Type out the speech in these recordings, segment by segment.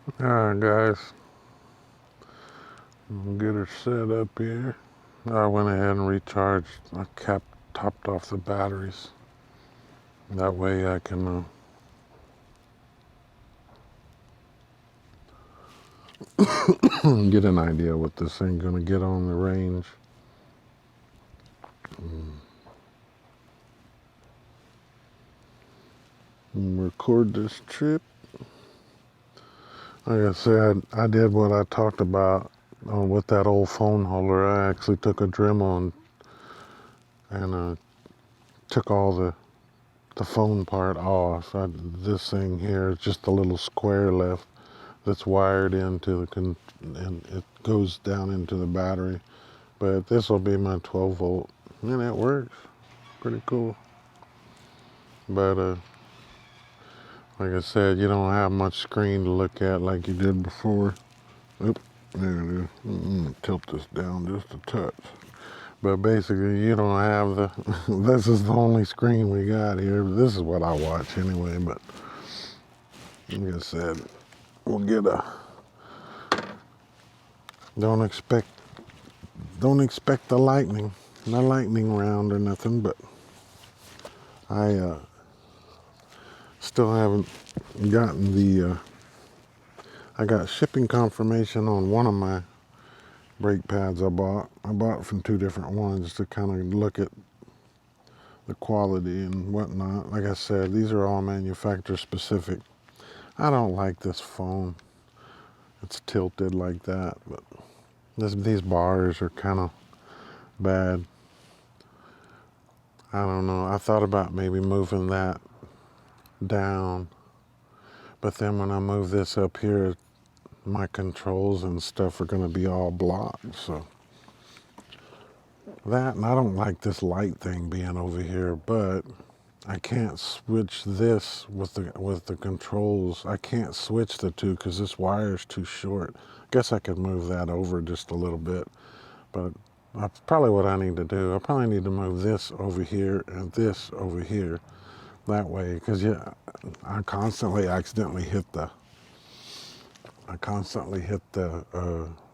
Alright guys, we'll get her set up here. I went ahead and recharged. I topped off the batteries. That way I can get an idea what this thing's gonna get on the range. And record this trip. Like I said, I did what I talked about with that old phone holder. I actually took a Dremel and took all the phone part off. This thing here is just a little square left that's wired into and it goes down into the battery. But this will be my 12 volt, and it works pretty cool. But like I said, you don't have much screen to look at like you did before. Oop, there it is. Tilt this down just a touch. But basically, you don't have this is the only screen we got here. This is what I watch anyway, but like I said, we'll get don't expect the lightning round or nothing, but I still haven't gotten I got shipping confirmation on one of my brake pads I bought. I bought from two different ones to kind of look at the quality and whatnot. Like I said, these are all manufacturer specific. I don't like this phone. It's tilted like that, but these bars are kind of bad. I don't know. I thought about maybe moving that down, but then when I move this up here, my controls and stuff are going to be all blocked. So that, and I don't like this light thing being over here, but I can't switch this with the controls. I can't switch the two because this wire is too short. I guess I could move that over just a little bit, but that's probably what I need to do. I probably need to move this over here and this over here. That way, because yeah, I constantly accidentally hit the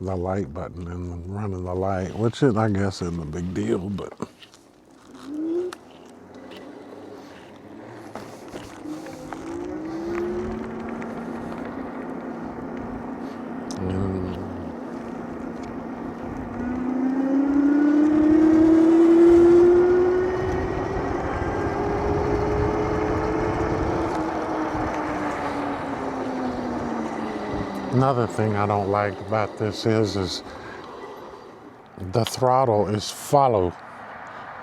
light button and running the light, which I guess isn't a big deal, but another thing I don't like about this is the throttle is follow.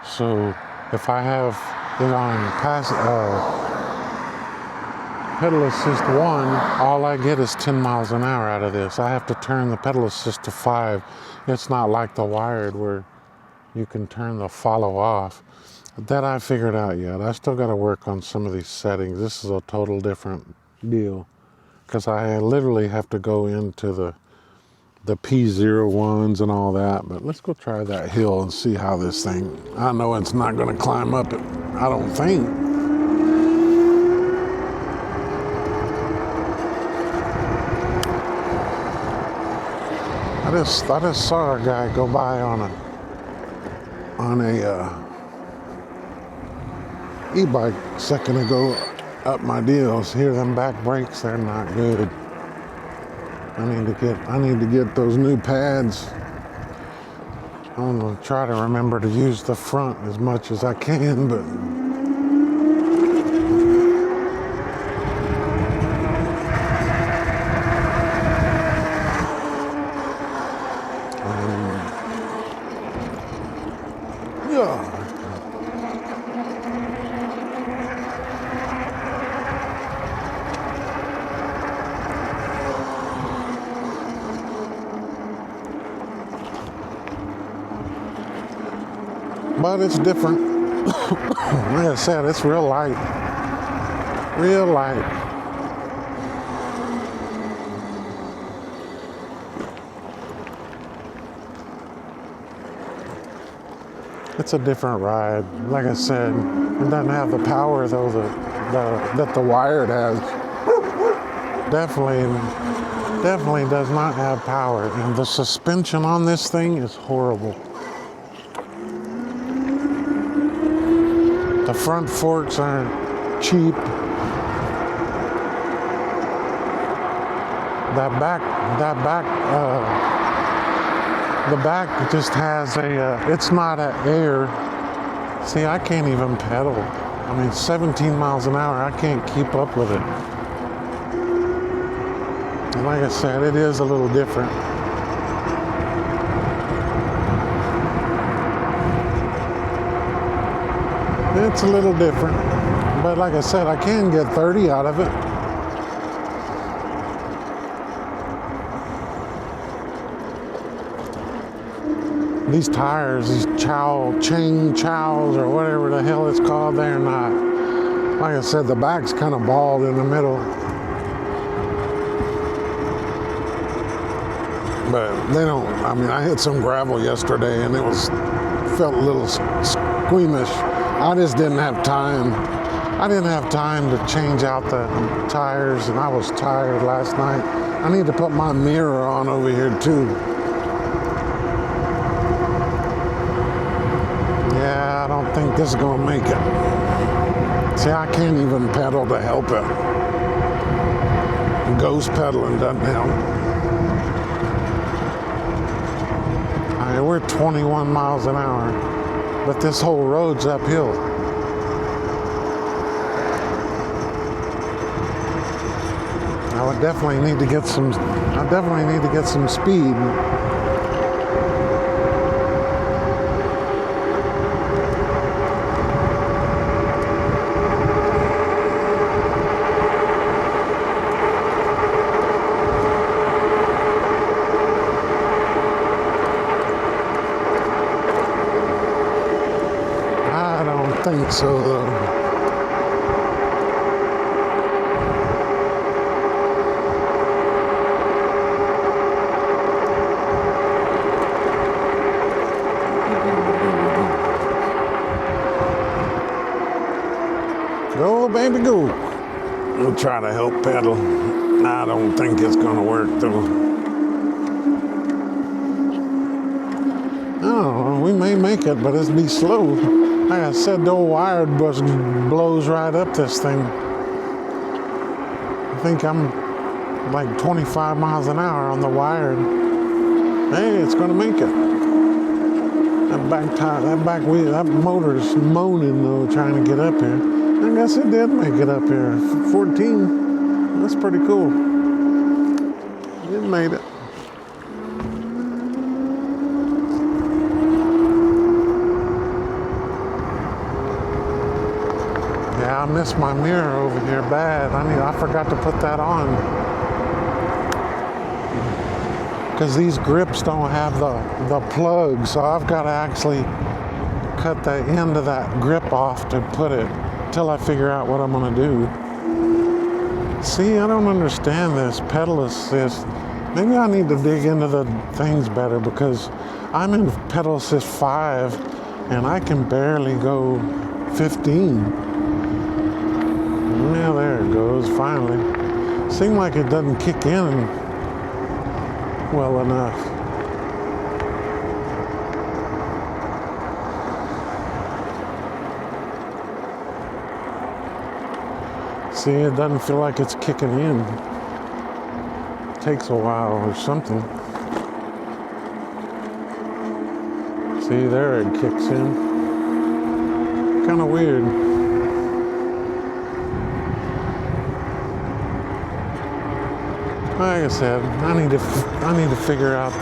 So if I have it on pedal assist 1, all I get is 10 miles an hour out of this. I have to turn the pedal assist to 5. It's not like the wired where you can turn the follow off. That I figured out yet. I still got to work on some of these settings. This is a total different deal because I literally have to go into the P01s and all that. But let's go try that hill and see how this thing, I know it's not going to climb up it, I don't think. I just saw a guy go by on a e-bike a second ago up my deals. Here, them back brakes, they're not good. I need to get those new pads. I'm gonna try to remember to use the front as much as I can, but yeah. But it's different. Like I said, it's real light. Real light. It's a different ride. Like I said, it doesn't have the power though that the wired has. Definitely Definitely does not have power, and the suspension on this thing is horrible. The front forks aren't cheap. The back just has it's not an air. See, I can't even pedal. I mean, 17 miles an hour, I can't keep up with it. And like I said, it is a little different. It's a little different. But like I said, I can get 30 out of it. These tires, these chain chows or whatever the hell it's called, they're not. Like I said, the back's kind of bald in the middle. But they don't, I mean, I hit some gravel yesterday and felt a little squeamish. I just didn't have time. I didn't have time to change out the tires, and I was tired last night. I need to put my mirror on over here too. Yeah, I don't think this is gonna make it. See, I can't even pedal to help it. Ghost pedaling doesn't help. All right, we're 21 miles an hour, but this whole road's uphill. I definitely need to get some speed. I don't think so, though. Go, baby, go. We'll try to help pedal. I don't think it's gonna work, though. Oh, we may make it, but it'll be slow. Like I said, the old wired bus blows right up this thing. I think I'm like 25 miles an hour on the wired. Hey, it's gonna make it. That back tire, that motor's moaning though, trying to get up here. I guess it did make it up here. 14. That's pretty cool. It made it. Yeah, I missed my mirror over here bad. I forgot to put that on. Because these grips don't have the plug, so I've got to actually cut the end of that grip off to put it, till I figure out what I'm gonna do. See, I don't understand this pedal assist. Maybe I need to dig into the things better, because I'm in pedal assist 5 and I can barely go 15. Yeah, there it goes, finally. Seems like it doesn't kick in well enough. See, it doesn't feel like it's kicking in. It takes a while or something. See, there it kicks in. Kind of weird. Like I said, I need to figure out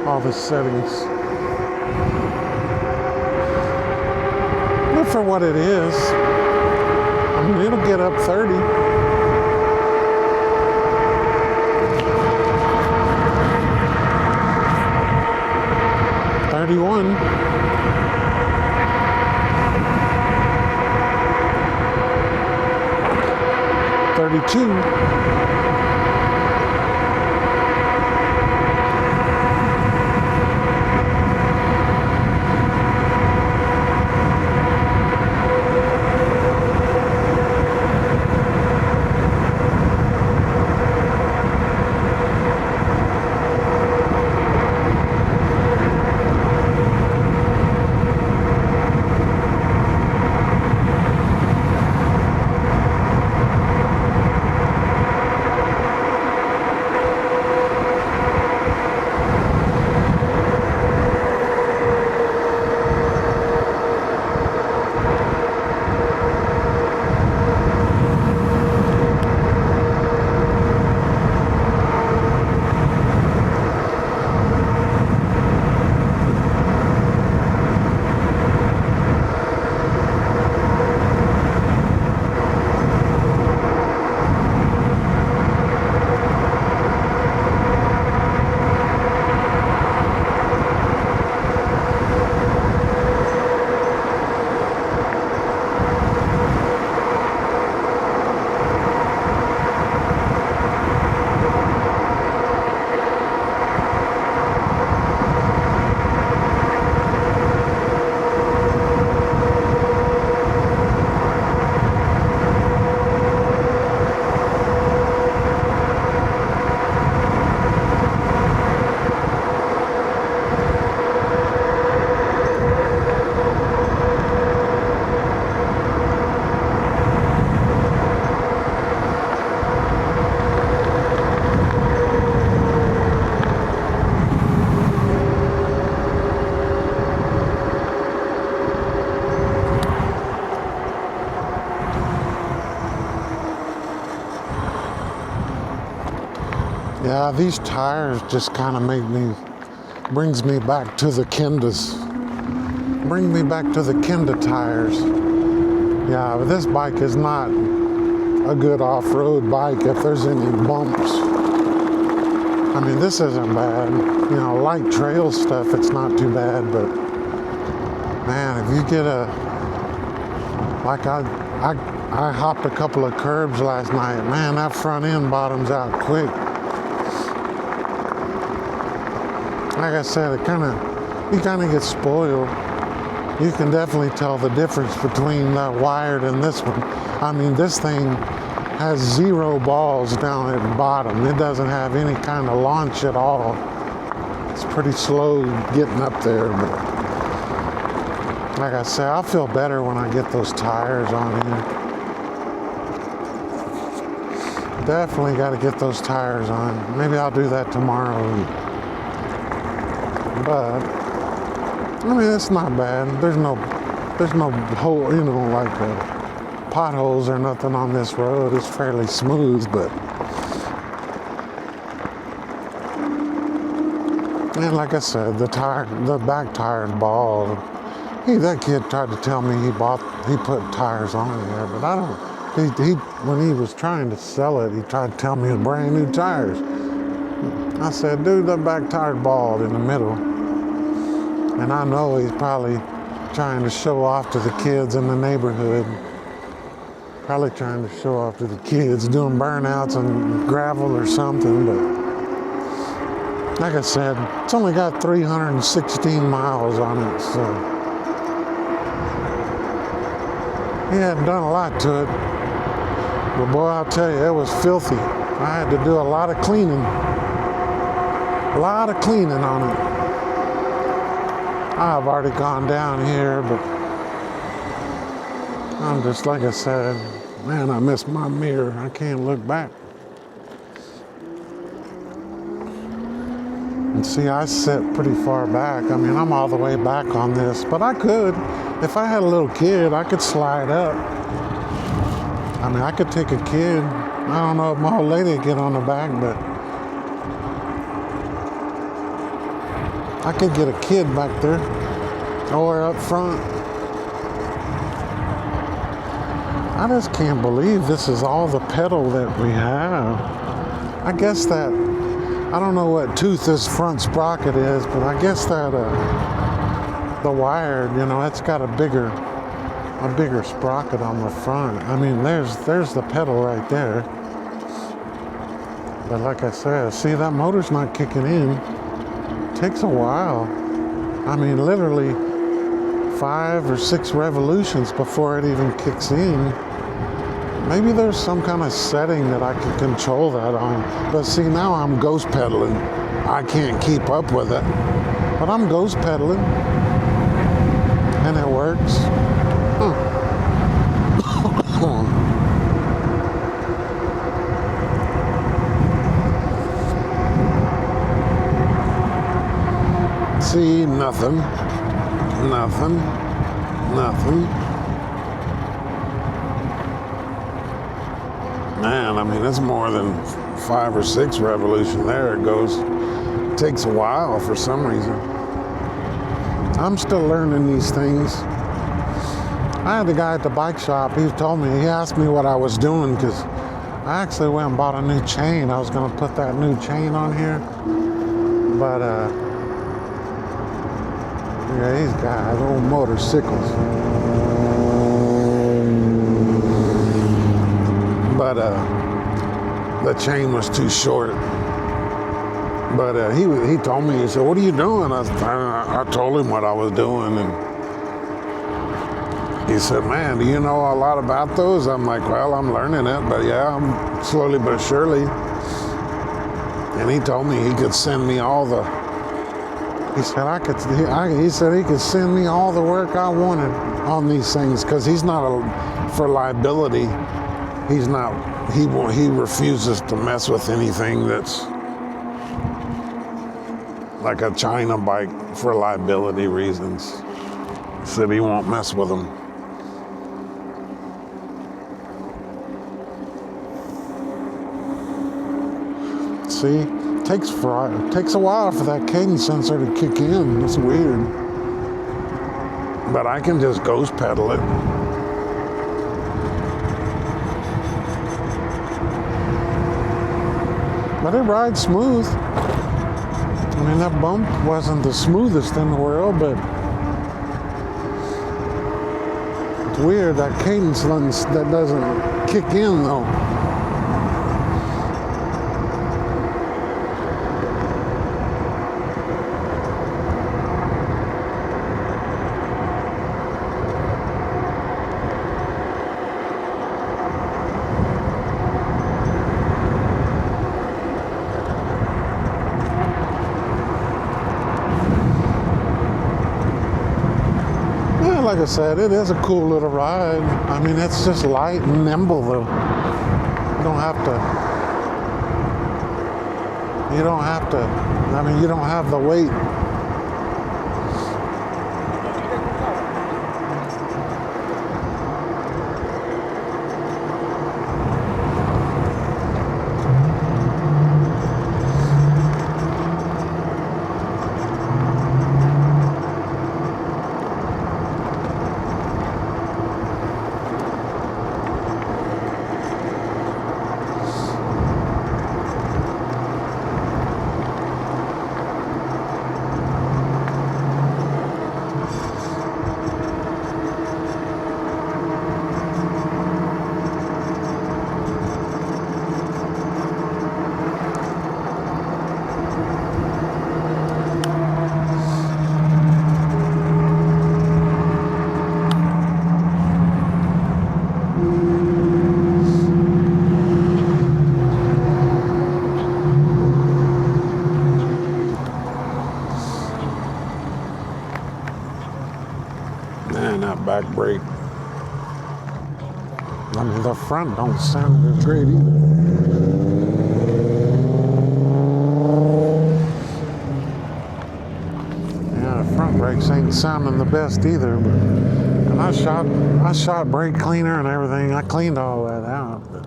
all the settings. But for what it is, I mean, it'll get up 30. $31. $32. Yeah, these tires just kind of brings me back to the Kendas. Bring me back to the Kenda tires. Yeah, but this bike is not a good off-road bike if there's any bumps. I mean, this isn't bad. You know, light trail stuff, it's not too bad, but man, if you get like I hopped a couple of curbs last night, man, that front end bottoms out quick. Like I said, you kind of get spoiled. You can definitely tell the difference between the wired and this one. I mean, this thing has 0 balls down at the bottom. It doesn't have any kind of launch at all. It's pretty slow getting up there, but like I said, I'll feel better when I get those tires on here. Definitely got to get those tires on. Maybe I'll do that tomorrow. But I mean, it's not bad. There's no hole, you know, like potholes or nothing on this road. It's fairly smooth, but and like I said, the back tire's bald. That kid tried to tell me he put tires on there, but I don't. When he was trying to sell it, he tried to tell me it was brand new tires. I said, dude, the back tire's bald in the middle. And I know he's probably trying to show off to the kids in the neighborhood. Probably trying to show off to the kids, doing burnouts on gravel or something. But like I said, it's only got 316 miles on it, so he hadn't done a lot to it. But boy, I'll tell you, it was filthy. I had to do a lot of cleaning. A lot of cleaning on it. I've already gone down here, but I'm just, like I said, man, I missed my mirror. I can't look back. And see, I sit pretty far back. I mean, I'm all the way back on this, but I could. If I had a little kid, I could slide up. I mean, I could take a kid. I don't know if my old lady would get on the back, but I could get a kid back there or up front. I just can't believe this is all the pedal that we have. I guess that, I don't know what tooth this front sprocket is, but I guess that the wired, you know, it's got a bigger sprocket on the front. I mean, there's the pedal right there. But like I said, see, that motor's not kicking in. It takes a while. I mean, literally 5 or 6 revolutions before it even kicks in. Maybe there's some kind of setting that I can control that on. But see, now I'm ghost pedaling. I can't keep up with it. But I'm ghost pedaling. And it works. Huh. See, nothing. Man, I mean, it's more than 5 or 6 revolution. There it goes. It takes a while for some reason. I'm still learning these things. I had the guy at the bike shop, he asked me what I was doing, because I actually went and bought a new chain. I was going to put that new chain on here. But, yeah, these guys, old motorcycles. But the chain was too short. But he told me, he said, what are you doing? I told him what I was doing, and he said, man, do you know a lot about those? I'm like, well, I'm learning it, but yeah, I'm slowly but surely. And he told me he could send me all the, he said he could send me all the work I wanted on these things, because he's not for liability. He refuses to mess with anything that's like a China bike for liability reasons. He said he won't mess with them. See, takes a while for that cadence sensor to kick in. It's weird. But I can just ghost pedal it. But it rides smooth. I mean, that bump wasn't the smoothest in the world, but it's weird, that cadence that doesn't kick in though. Like I said, it is a cool little ride. I mean, it's just light and nimble though. You don't have to, I mean, you don't have the weight. Man, that back brake. I mean, the front don't sound as great either. Yeah, the front brakes ain't sounding the best either. But, and I shot brake cleaner and everything. I cleaned all that out. But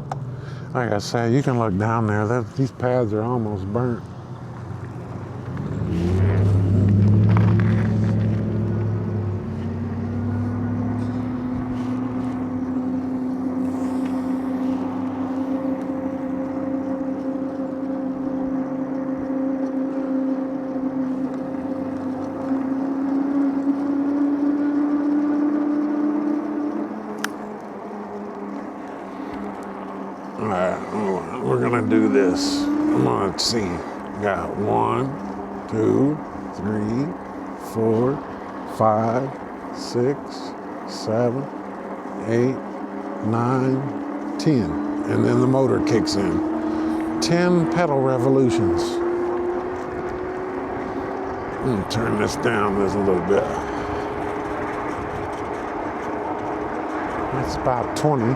like I said, you can look down there. These pads are almost burnt. All right, we're gonna do this. I'm gonna see. Got 1, 2, 3, 4, 5, 6, 7, 8, 9, 10. And then the motor kicks in. 10 pedal revolutions. I'm gonna turn this down just a little bit. That's about 20.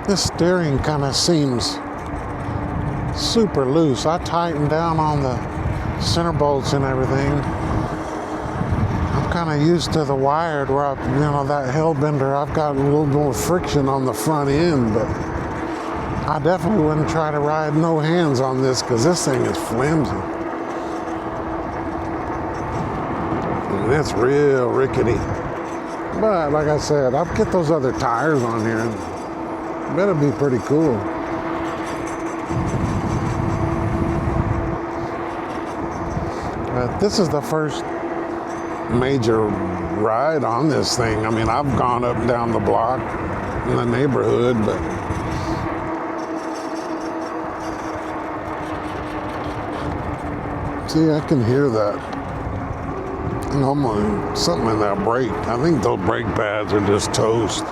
This steering kind of seems super loose. I tightened down on the center bolts and everything. I'm kind of used to the wired where that hellbender, I've got a little more friction on the front end, but I definitely wouldn't try to ride no hands on this because this thing is flimsy. And it's real rickety. But like I said, I'll get those other tires on here. Better be pretty cool. This is the first major ride on this thing. I mean, I've gone up and down the block in the neighborhood, but see, I can hear that. Something in that brake. I think those brake pads are just toast.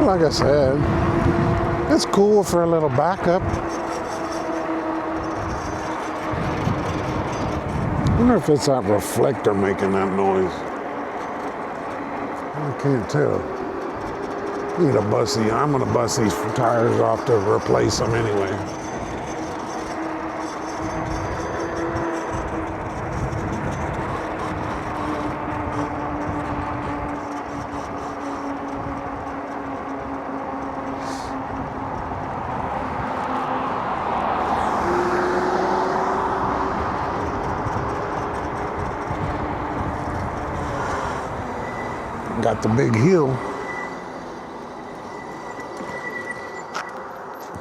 like I said, it's cool for a little backup. I wonder if it's that reflector making that noise. I can't tell. Need a bussy. I'm gonna bust these tires off to replace them anyway. Got the big hill.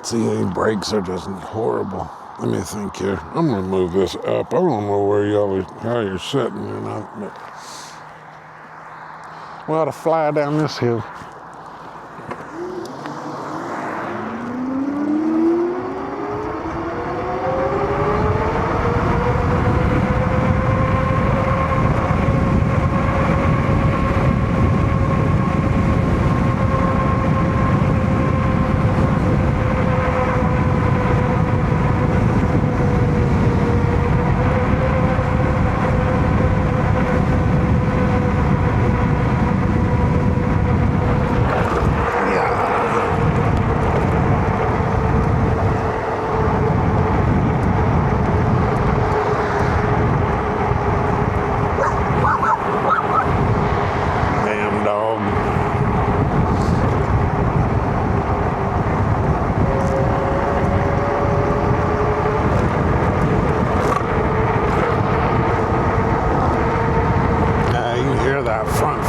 See, these brakes are just horrible. Let me think here. I'm gonna move this up. I don't know where how you're sitting or not, but we ought to fly down this hill.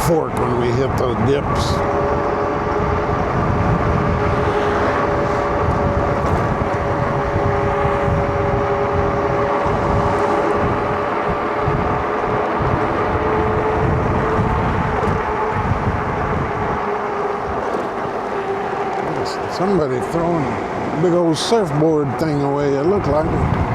Fork when we hit those dips. Somebody throwing a big old surfboard thing away, it looked like it.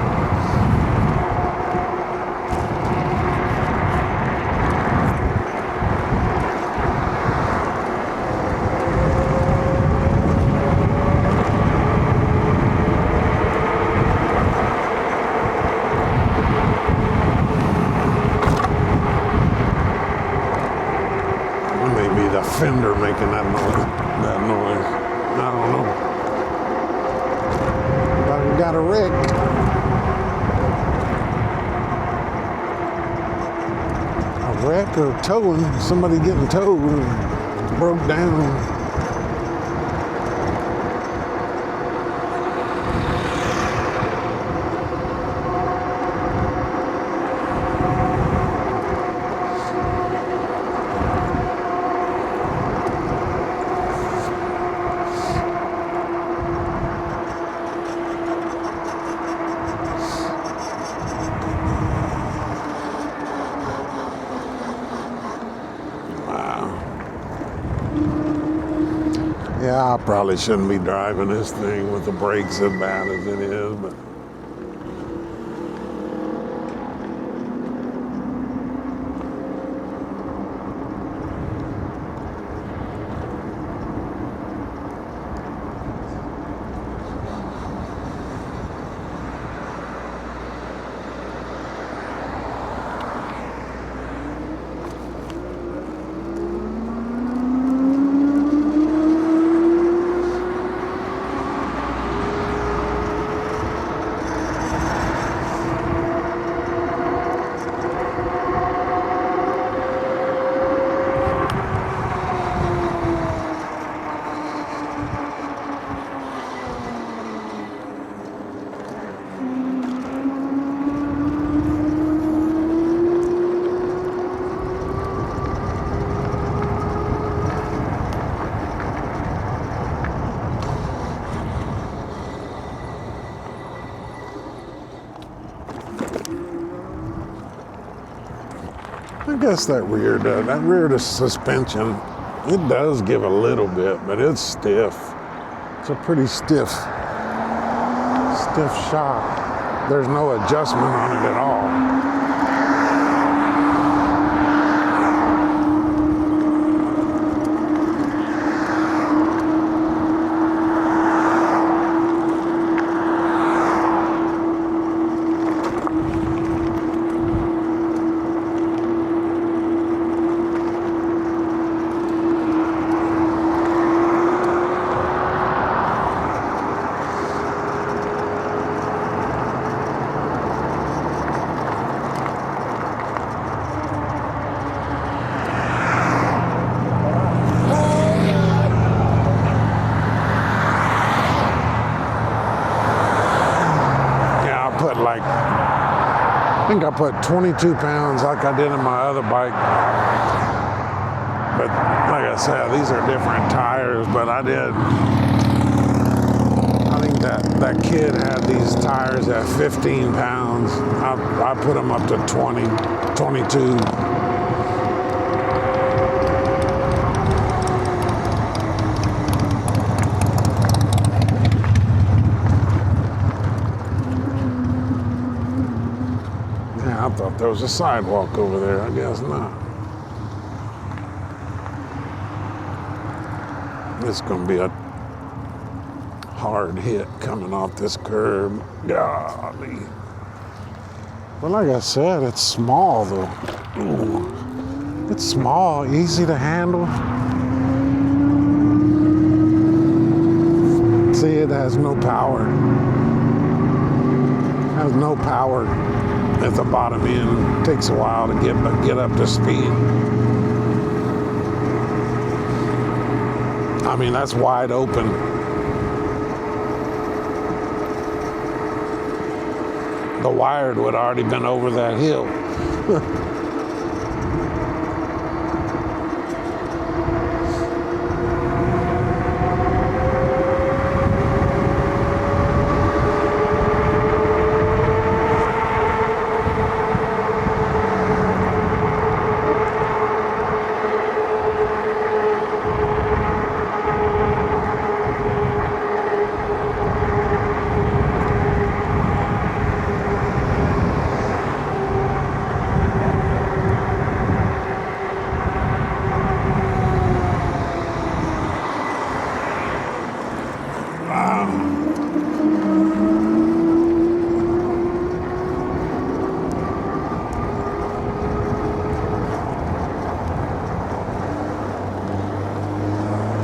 Fender making that noise. I don't know. But we got a wreck. A wreck or towing. Somebody getting towed and broke down. Yeah, I probably shouldn't be driving this thing with the brakes as bad as it is, but I guess that rear suspension, it does give a little bit, but it's stiff. It's a pretty stiff shock. There's no adjustment on it at all. like, I think I put 22 pounds like I did in my other bike. But like I said, these are different tires, but I think that kid had these tires at 15 pounds. I put them up to 20, 22. I thought there was a sidewalk over there. I guess not. It's going to be a hard hit coming off this curb. Golly. But like I said, it's small though. Ooh. It's small, easy to handle. See, it has no power. It has no power at the bottom end. It takes a while to get up to speed. I mean, that's wide open. The wired would have already been over that hill.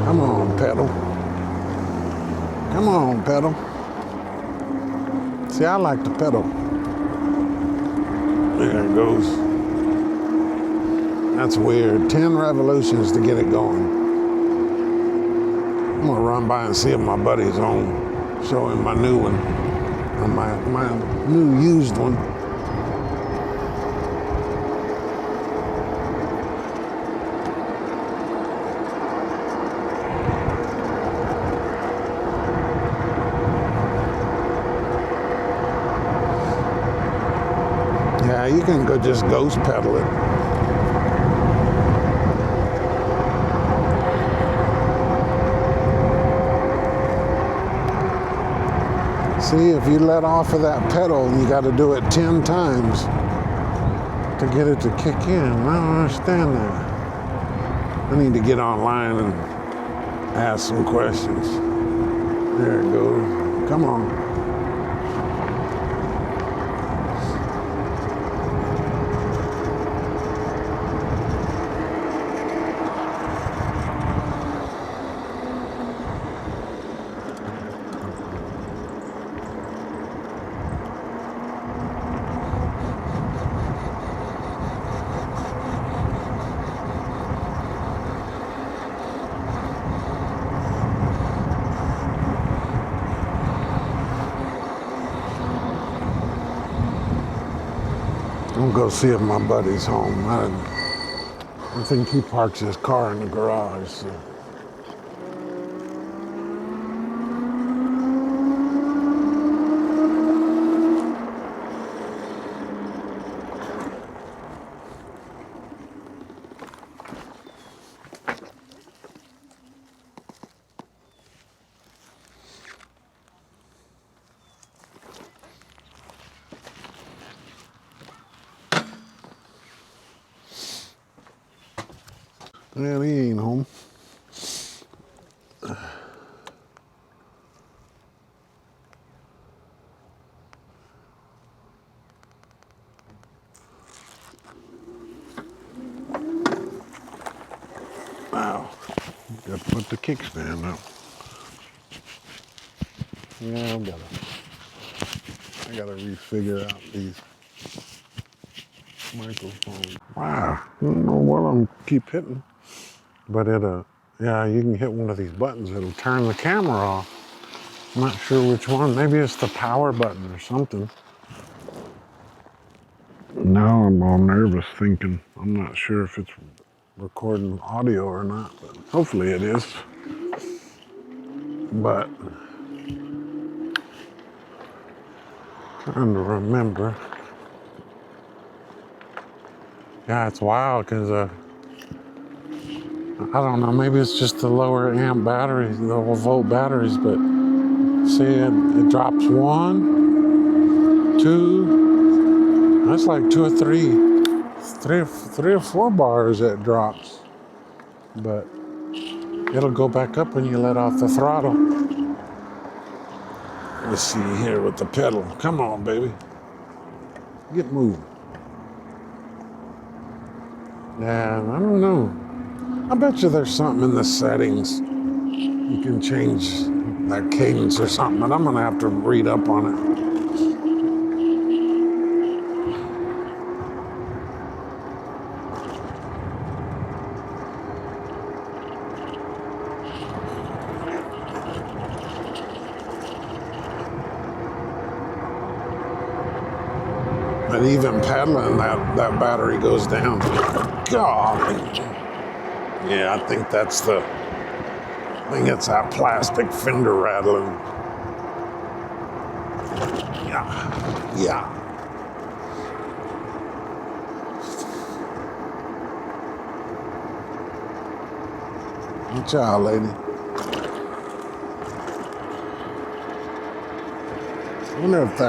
Come on, pedal. Come on, pedal. See, I like to pedal. There it goes. That's weird. 10 revolutions to get it going. I'm gonna run by and see if my buddy's home. Show him my new one. Or my new used one. Yeah, you can go just ghost pedal it. See, if you let off of that pedal, you got to do it 10 times to get it to kick in. I don't understand that. I need to get online and ask some questions. There it goes. Come on. I'm gonna go see if my buddy's home. I think he parks his car in the garage. So. Yeah, he ain't home. Wow. Got to put the kickstand up. Yeah, I gotta refigure out these microphones. Wow. I don't know what I'm keep hitting. But yeah, you can hit one of these buttons. It'll turn the camera off. I'm not sure which one. Maybe it's the power button or something. Now I'm all nervous thinking, I'm not sure if it's recording audio or not, but hopefully it is. But trying to remember. Yeah, it's wild because I don't know, maybe it's just the lower amp batteries, the low volt batteries, but see it drops 1, 2, that's like 2 or 3 or 4 bars it drops. But it'll go back up when you let off the throttle. Let's see here with the pedal. Come on, baby. Get moving. Yeah, I don't know. I bet you there's something in the settings. You can change that cadence or something, but I'm gonna have to read up on it. But even pedaling, that battery goes down. God. Yeah, I think it's that plastic fender rattling. Yeah. Yeah. Watch out, lady. I wonder if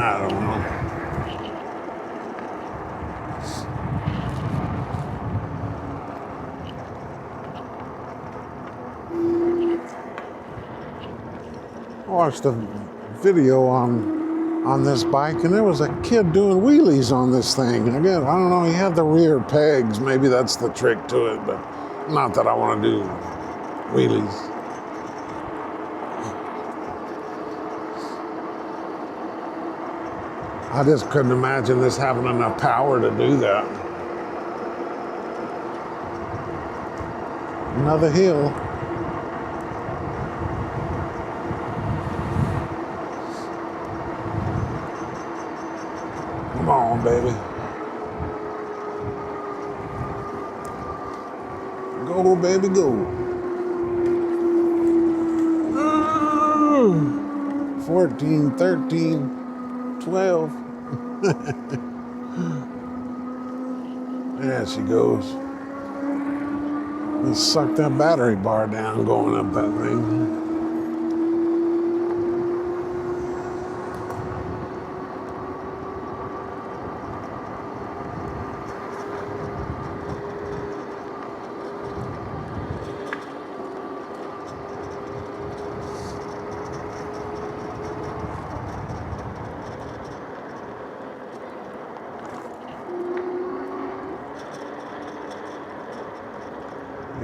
I don't know. I watched a video on this bike, and there was a kid doing wheelies on this thing. Again, I don't know, he had the rear pegs. Maybe that's the trick to it, but not that I want to do wheelies. I just couldn't imagine this having enough power to do that. Another hill. Come on, baby. Go, baby, go. 14, 13, 12. There she goes. Let's suck that battery bar down going up that thing.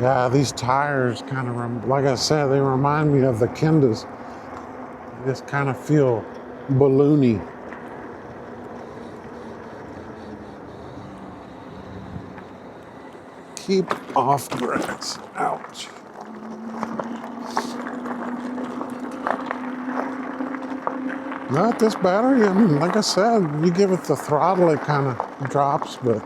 Yeah, these tires kind of, like I said, they remind me of the Kendas. They just kind of feel balloony. Keep off the brakes. Ouch. Not this battery. I mean, like I said, you give it the throttle, it kind of drops, but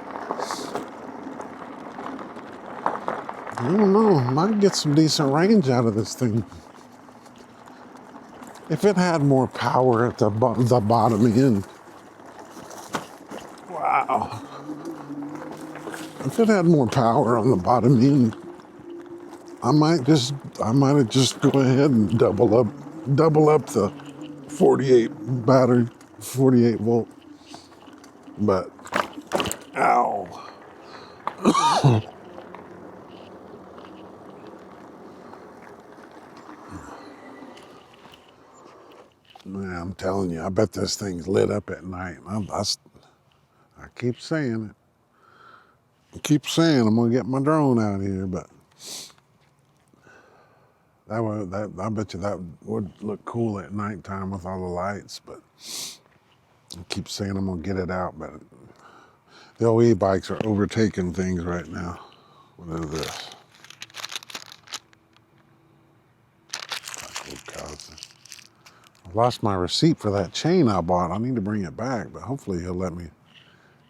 I don't know. Might get some decent range out of this thing. If it had more power at the bottom end. Wow. If it had more power on the bottom end, I might have just go ahead and double up the 48 battery, 48 volt. But, ow. Man, I'm telling you, I bet this thing's lit up at night. I keep saying it. I keep saying I'm gonna get my drone out here, but I bet you that would look cool at nighttime with all the lights. But I keep saying I'm gonna get it out, but the old e-bikes are overtaking things right now. What is this? I lost my receipt for that chain I bought. I need to bring it back, but hopefully he'll let me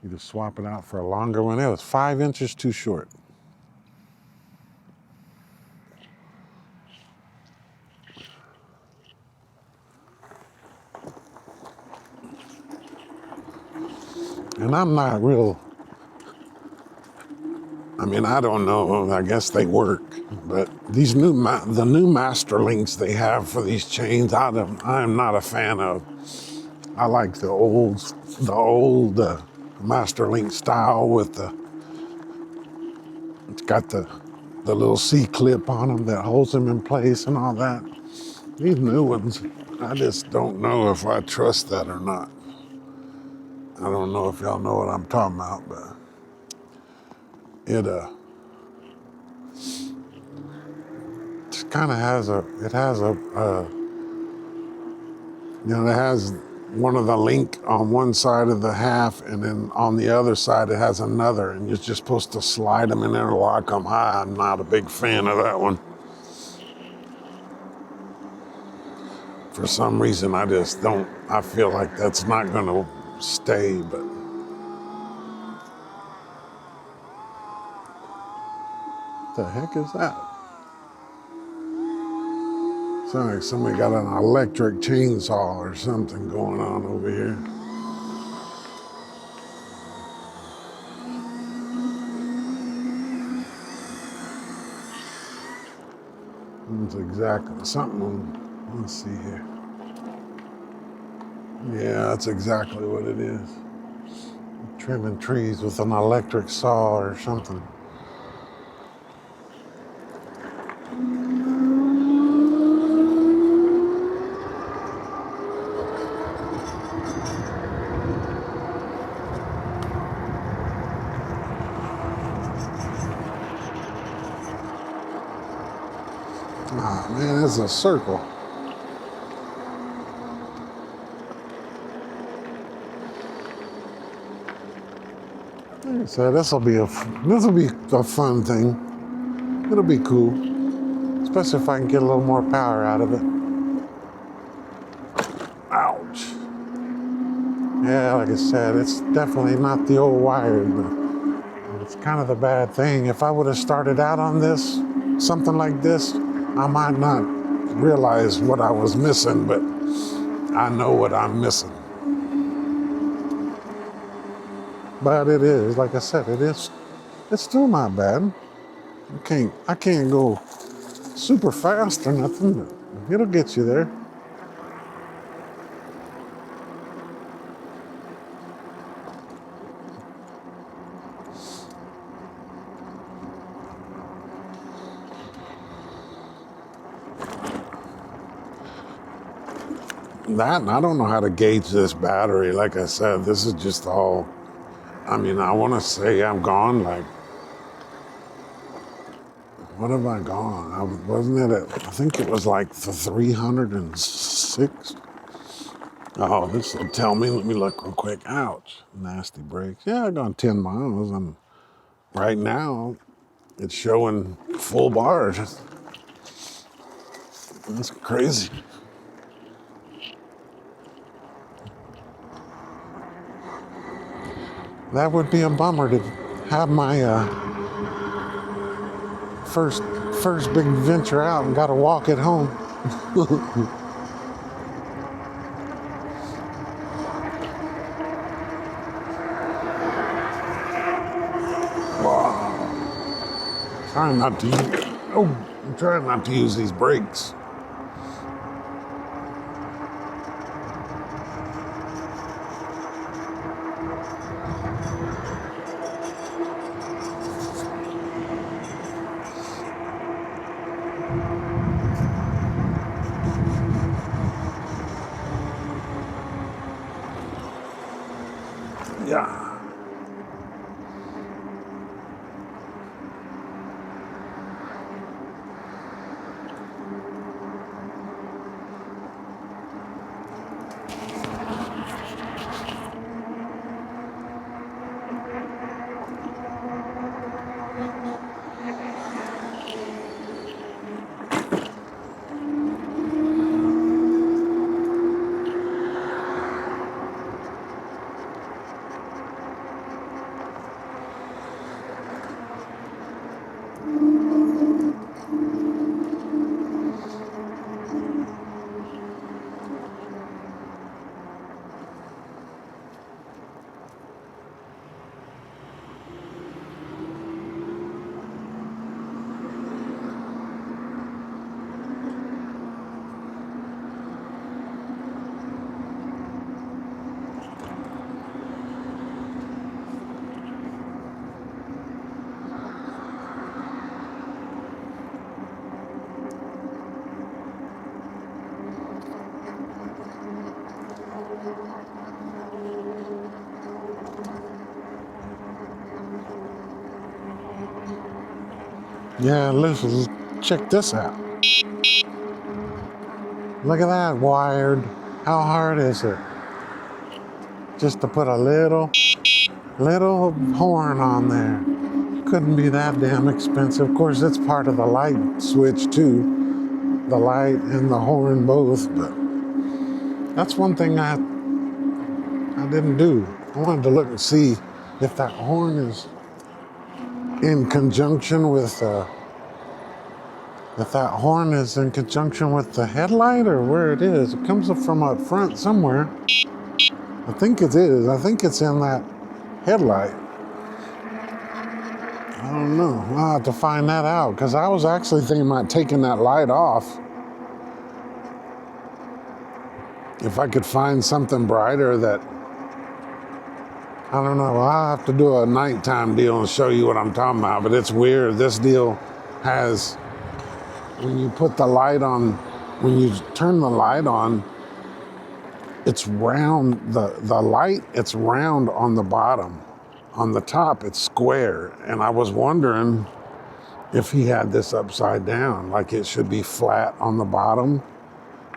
either swap it out for a longer one. It was 5 inches too short. And I'm not real, I mean, I don't know, I guess they work, but these the new master links they have for these chains, I'm not a fan of. I like the old master link style with it's got the little C-clip on them that holds them in place and all that. These new ones, I just don't know if I trust that or not. I don't know if y'all know what I'm talking about, but it kind of has it has one of the link on one side of the half, and then on the other side it has another, and you're just supposed to slide them and interlock them. I'm not a big fan of that one. For some reason, I just don't, I feel like that's not gonna stay, but. What the heck is that? Sounds like somebody got an electric chainsaw or something going on over here. It's exactly something. Let's see here. Yeah, that's exactly what it is. Trimming trees with an electric saw or something. Ah, man, it's a circle. Like I said, this will be a fun thing. It'll be cool, especially if I can get a little more power out of it. Ouch. Yeah, like I said, it's definitely not the old wired, but it's kind of the bad thing. If I would have started out on this, something like this, I might not realize what I was missing, but I know what I'm missing. But it is, like I said, it's still not bad. I can't go super fast or nothing, but it'll get you there. That, and I don't know how to gauge this battery. Like I said, this is just all, I mean, I want to say I'm gone, like, what have I gone? Wasn't it I think it was like the 306. Oh, this will tell me. Let me look real quick. Ouch. Nasty brakes. Yeah, I've gone 10 miles. Right now, it's showing full bars. That's crazy. That would be a bummer to have my first big venture out and got to walk it home. I'm trying not to use these brakes. Yeah. Yeah, listen, check this out. Look at that wired. How hard is it? Just to put a little horn on there. Couldn't be that damn expensive. Of course, it's part of the light switch too. The light and the horn both, but that's one thing I didn't do. I wanted to look and see if that horn is in conjunction with the headlight or where it is. It comes up from up front somewhere. I think it is. I think it's in that headlight. I don't know. I'll have to find that out because I was actually thinking about taking that light off. If I could find something brighter that, I don't know, I'll have to do a nighttime deal and show you what I'm talking about, but it's weird. This deal has, when you put the light on, when you turn the light on, it's round, the light, it's round on the bottom. On the top, it's square. And I was wondering if he had this upside down, like it should be flat on the bottom,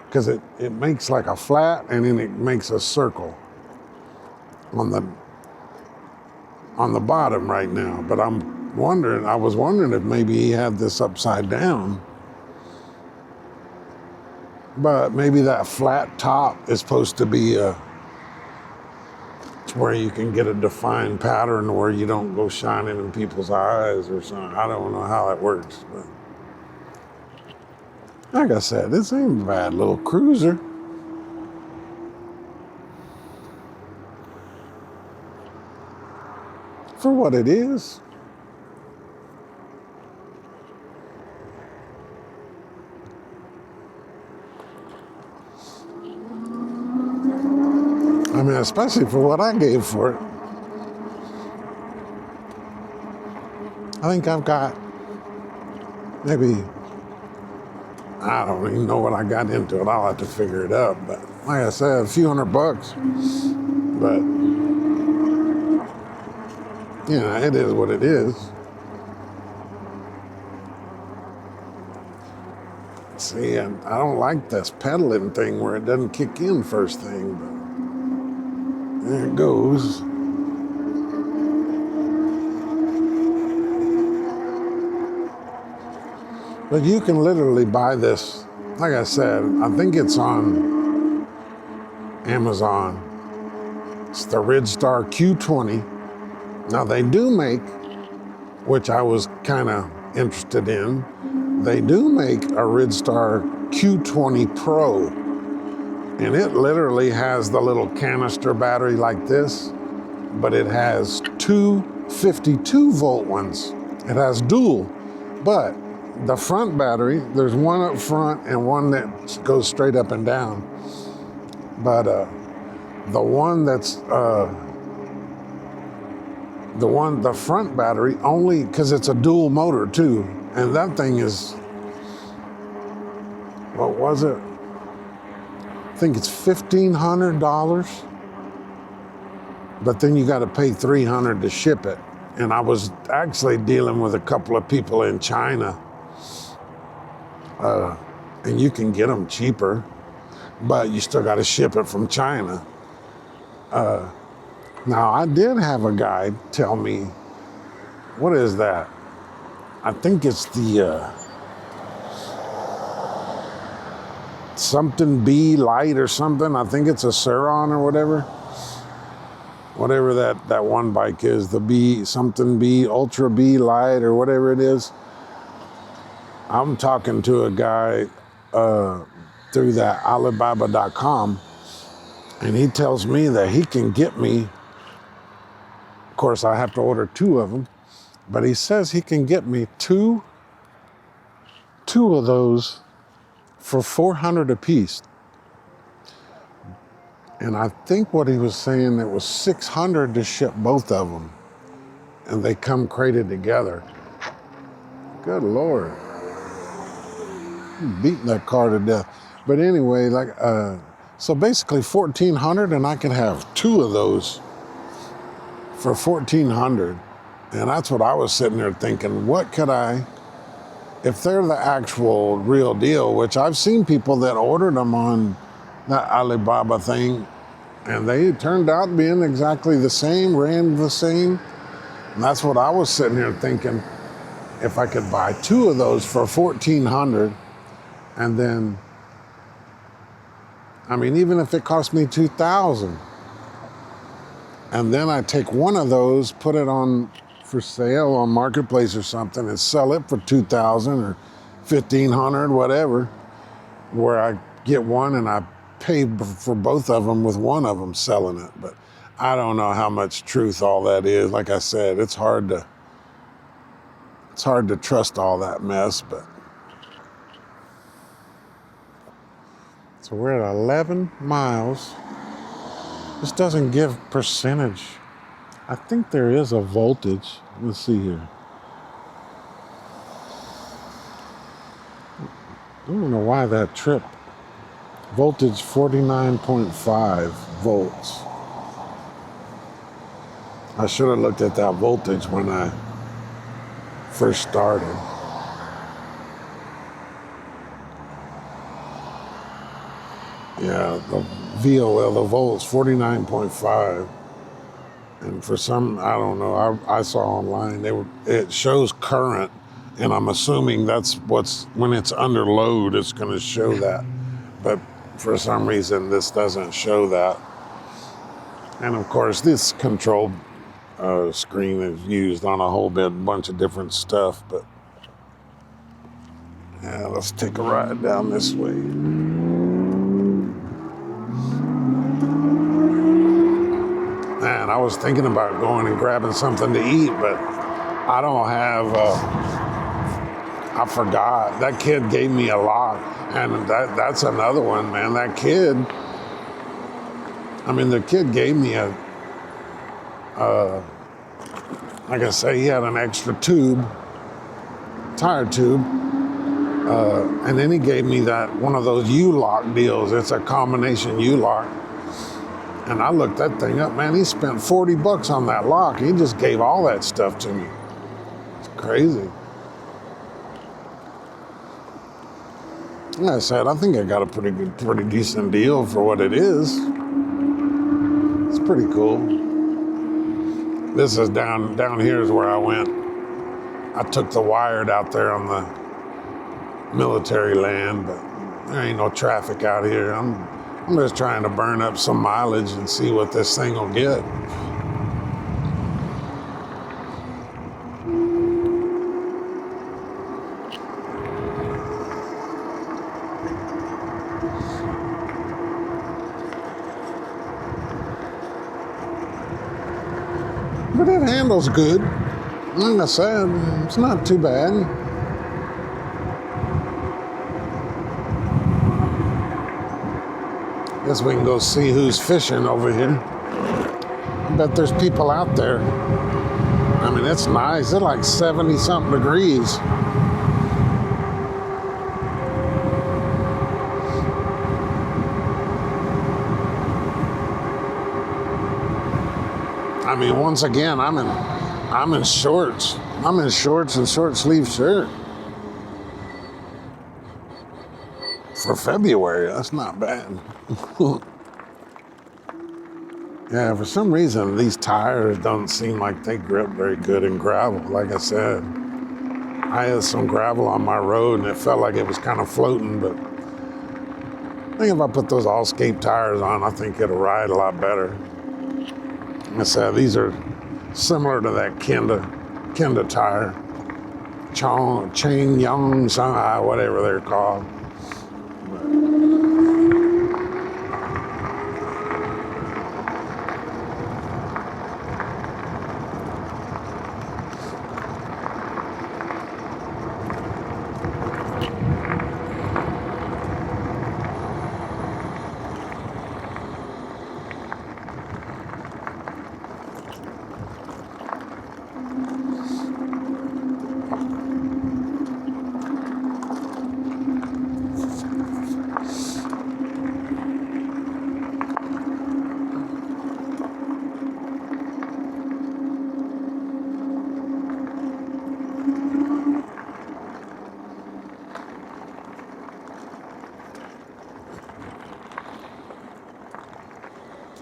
because it makes like a flat and then it makes a circle on the bottom right now. But I was wondering if maybe he had this upside down. But maybe that flat top is supposed to be where you can get a defined pattern where you don't go shining in people's eyes or something. I don't know how that works, but like I said, this ain't a bad little cruiser. For what it is. I mean, especially for what I gave for it. I think I've got maybe, I don't even know what I got into it. I'll have to figure it out. But like I said, a few $100. But, you know, it is what it is. See, I don't like this pedaling thing where it doesn't kick in first thing, but there it goes. But you can literally buy this. Like I said, I think it's on Amazon. It's the Ridstar Q20. Now they do make, which I was kind of interested in, they do make a Ridstar Q20 Pro. And it literally has the little canister battery like this, but it has two 52-volt ones. It has dual, but the front battery, there's one up front and one that goes straight up and down. But the one that's the front battery only, because it's a dual motor too, and that thing is, what was it? I think it's $1,500, but then you got to pay $300 to ship it. And I was actually dealing with a couple of people in China, and you can get them cheaper, but you still got to ship it from China. Now, I did have a guy tell me, what is that? I think it's the something B light or something. I think it's a Suron or whatever. Whatever that one bike is, the B, something B, Ultra B light or whatever it is. I'm talking to a guy through that Alibaba.com, and he tells me that he can get me, of course I have to order 2 of them, but he says he can get me two of those for $400 a piece. And I think what he was saying, it was $600 to ship both of them, and they come crated together. Good Lord. I'm beating that car to death. But anyway, so basically $1,400, and I can have 2 of those for $1,400. And that's what I was sitting there thinking, what could I if they're the actual real deal, which I've seen people that ordered them on that Alibaba thing, and they turned out being exactly the same, ran the same. And that's what I was sitting here thinking. If I could buy 2 of those for $1,400, and then, I mean, even if it cost me $2,000, and then I take one of those, put it on for sale on Marketplace or something, and sell it for $2,000 or $1,500, whatever, where I get one and I pay for both of them with one of them selling it. But I don't know how much truth all that is. Like I said, it's hard to trust all that mess. But so we're at 11 miles. This doesn't give percentage. I think there is a voltage. Let's see here. I don't know why that tripped. Voltage 49.5 volts. I should have looked at that voltage when I first started. Yeah, the VOL, the volts, 49.5. And for some, I don't know, I saw online, it shows current, and I'm assuming that's when it's under load, it's going to show that. But for some reason, this doesn't show that. And of course, this control screen is used on a whole bunch of different stuff. But yeah, let's take a ride down this way. Man, I was thinking about going and grabbing something to eat, but I don't have, I forgot. That kid gave me a lot, and that's another one, man. That kid, I mean, the kid gave me like I say, he had an extra tire tube, and then he gave me one of those U-lock deals. It's a combination U-lock. And I looked that thing up, man, he spent $40 on that lock. He just gave all that stuff to me. It's crazy. Like I said, I think I got a pretty decent deal for what it is. It's pretty cool. This is down here is where I went. I took the wired out there on the military land, but there ain't no traffic out here. I'm just trying to burn up some mileage and see what this thing will get. But it handles good. Like I said, it's not too bad. Guess we can go see who's fishing over here. I bet there's people out there. I mean, it's nice. It's like 70-something degrees. I mean, once again, I'm in shorts. I'm in shorts and short sleeve shirt. For February, that's not bad. Yeah, for some reason, these tires don't seem like they grip very good in gravel. Like I said, I had some gravel on my road and it felt like it was kind of floating, but I think if I put those Allscape tires on, I think it'll ride a lot better. Like I said, these are similar to that Kenda tire. Chang Yong, whatever they're called.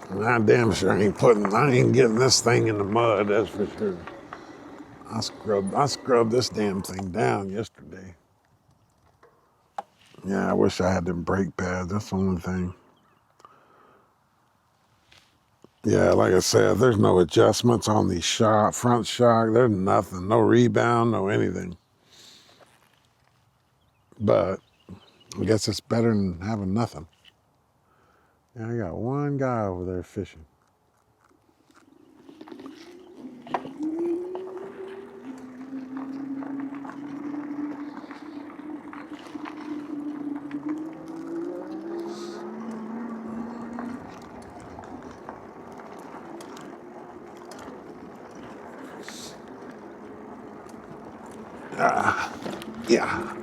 And I damn sure I ain't getting this thing in the mud, that's for sure. I scrubbed this damn thing down yesterday. Yeah, I wish I had them brake pads, that's the only thing. Yeah, like I said, there's no adjustments on the front shock. There's nothing, no rebound, no anything. But I guess it's better than having nothing. Yeah, I got one guy over there fishing. Yeah.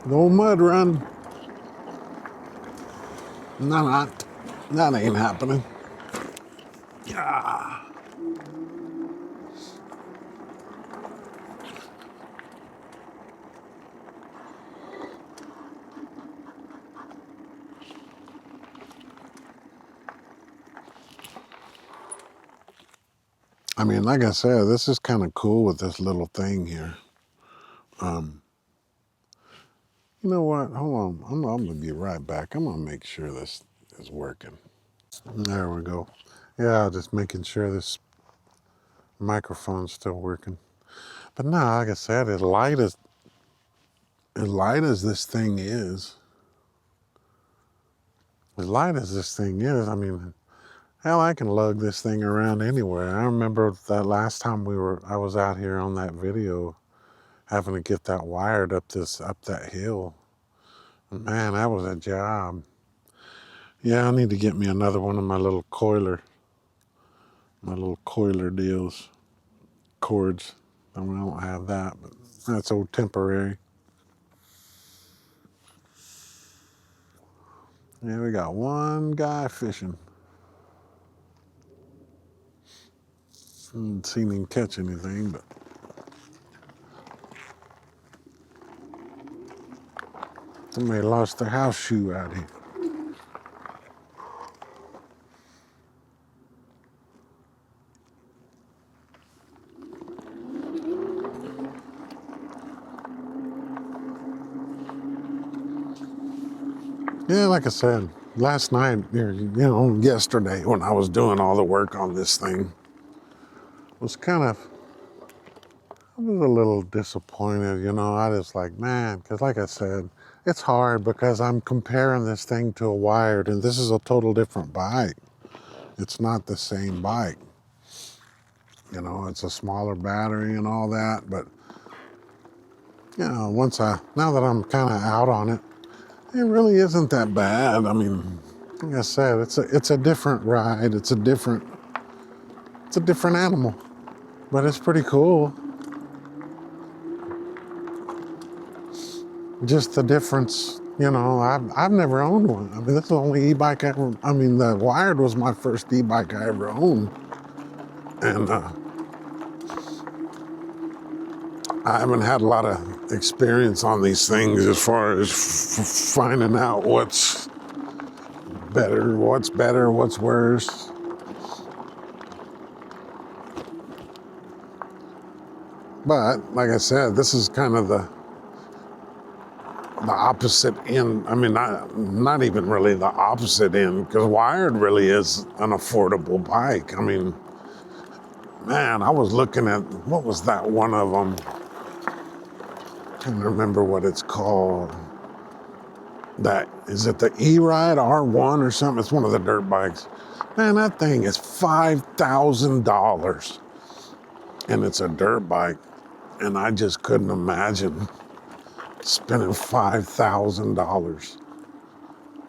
No mud run. No, that ain't happening. Yeah. I mean, like I said, this is kind of cool with this little thing here. You know what? Hold on. I'm going to be right back. I'm going to make sure this is working. There we go. Yeah, just making sure this microphone's still working. But no, like I said, as light as this thing is, I mean, hell, I can lug this thing around anywhere. I remember that last time I was out here on that video, having to get that wired up that hill. Man, that was a job. Yeah, I need to get me another one of my little coiler deals, cords. I mean, I don't have that, but that's old temporary. Yeah, we got one guy fishing. Haven't seen him catch anything, but somebody lost their house shoe out here. Yeah, like I said, last night, yesterday when I was doing all the work on this thing, I was a little disappointed, I just like, man, because like I said, it's hard because I'm comparing this thing to a wired, and this is a total different bike. It's not the same bike. It's a smaller battery and all that, but, now that I'm kind of out on it, it really isn't that bad. I mean, like I said, it's a different ride. It's a different animal, but it's pretty cool. Just the difference, I've never owned one. I mean, this is the only e-bike the wired was my first e-bike I ever owned. And I haven't had a lot of experience on these things as far as finding out what's better, what's worse. But like I said, this is kind of the opposite end. I mean, not even really the opposite end, because wired really is an affordable bike. I mean, man, I was looking at, what was that one of them? I can't remember what it's called. Is it the E-Ride R1 or something? It's one of the dirt bikes. Man, that thing is $5,000. And it's a dirt bike. And I just couldn't imagine spending $5,000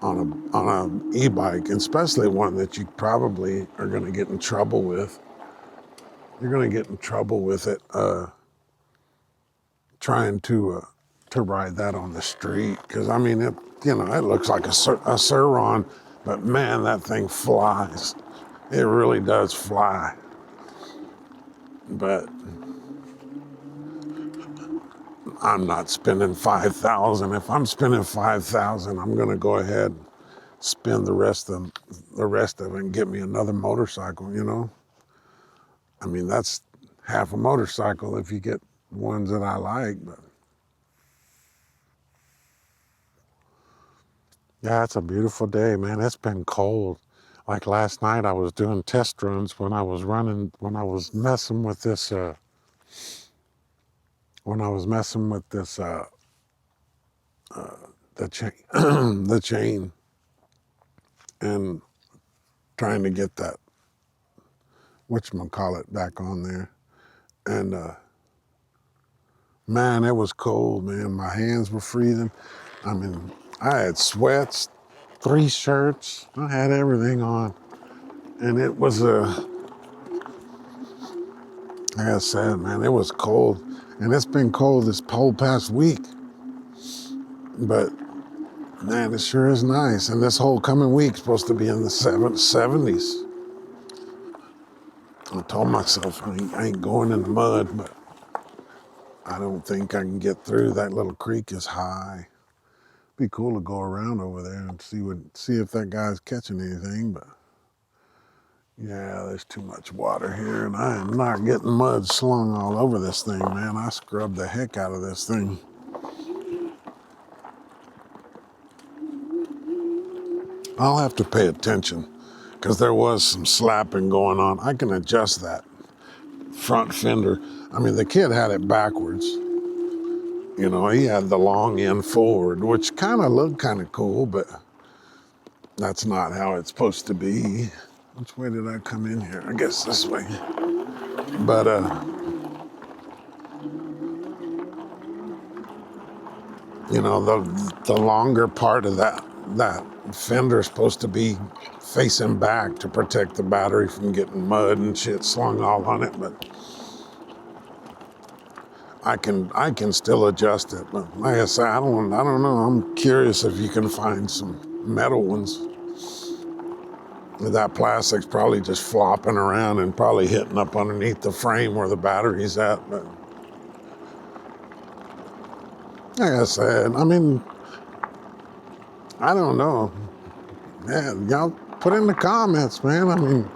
on an e-bike, especially one that you probably are going to get in trouble with. you're gonna get in trouble with it trying to ride that on the street. Because I mean, it looks like a Surron, but man, that thing flies. It really does fly. But I'm not spending 5,000. If I'm spending 5,000, I'm gonna go ahead, spend the rest of it, and get me another motorcycle. I mean, that's half a motorcycle if you get ones that I like. But yeah, it's a beautiful day, man. It's been cold. Like last night, I was doing test runs when I was messing with this. When I was messing with this, the chain, the chain, and trying to get that whatchamacallit back on there. And man, it was cold, man. My hands were freezing. I mean, I had sweats, 3 shirts. I had everything on. And it was like I said, man, it was cold. And it's been cold this whole past week. But man, it sure is nice. And this whole coming week's supposed to be in the 70s. I told myself I ain't going in the mud, but I don't think I can get through. That little creek is high. Be cool to go around over there and see if that guy's catching anything, but yeah, there's too much water here, and I am not getting mud slung all over this thing, man. I scrubbed the heck out of this thing. I'll have to pay attention, because there was some slapping going on. I can adjust that front fender. I mean, the kid had it backwards. He had the long end forward, which kind of looked kind of cool, but that's not how it's supposed to be. Which way did I come in here? I guess this way. But the longer part of that fender is supposed to be facing back to protect the battery from getting mud and shit slung all on it. But I can still adjust it. But like I said, I don't know. I'm curious if you can find some metal ones. That plastic's probably just flopping around and probably hitting up underneath the frame where the battery's at. But like I said, I mean, I don't know. Yeah, y'all put in the comments, man. I mean,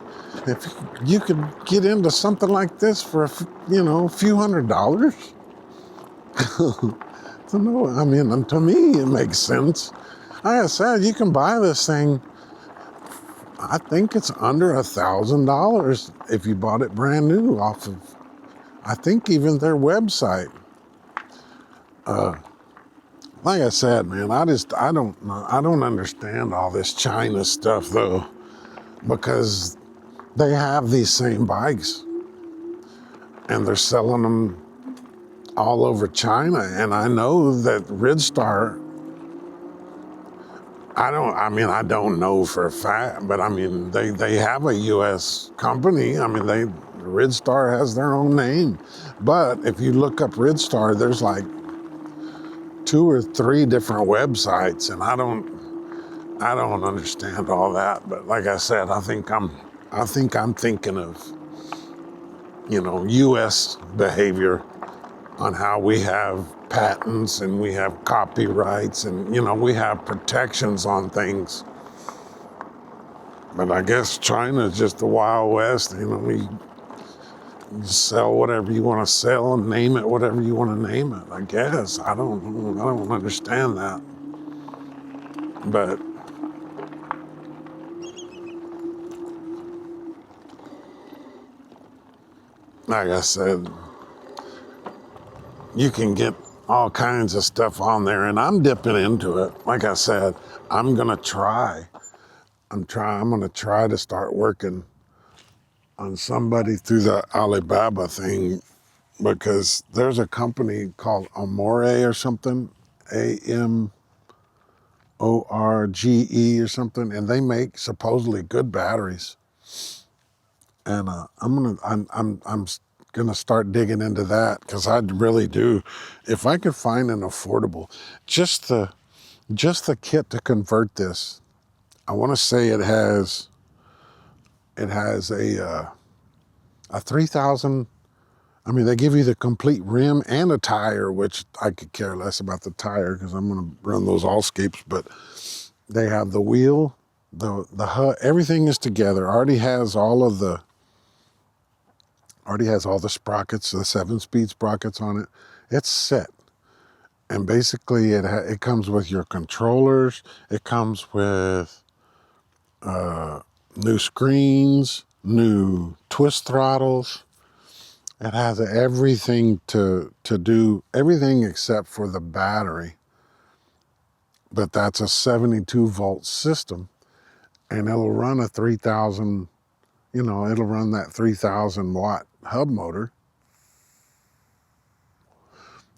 if you could get into something like this for a few $100. To know, I mean, to me, it makes sense. Like I said, you can buy this thing. I think it's under $1,000 if you bought it brand new off of, I think, even their website. Like I said, man, I don't know. I don't understand all this China stuff though, because they have these same bikes and they're selling them all over China. And I know that Ridstar, I don't know for a fact, but I mean, they have a U.S. company. I mean, Ridstar has their own name. But if you look up Ridstar, there's like 2 or 3 different websites, and I don't understand all that. But like I said, I think I'm thinking of, U.S. behavior on how we have patents and we have copyrights and, we have protections on things. But I guess China is just the Wild West. You sell whatever you want to sell and name it whatever you want to name it. I guess I don't understand that. But like I said, you can get all kinds of stuff on there, and I'm dipping into it. Like I said, I'm gonna try. I'm gonna try to start working on somebody through the Alibaba thing, because there's a company called Amore or something, AMORGE or something, and they make supposedly good batteries. And I'm gonna start digging into that because I really do. If I could find an affordable, just the kit to convert this, I want to say it has a 3,000. I mean, they give you the complete rim and a tire, which I could care less about the tire because I'm going to run those Allscapes. But they have the wheel, the HUD, everything is together. Already has all the sprockets, the 7-speed sprockets on it. It's set, and basically it comes with your controllers. It comes with new screens, new twist throttles. It has everything to do everything except for the battery. But that's a 72-volt system, and it'll run a 3,000, it'll run that 3,000 watt hub motor,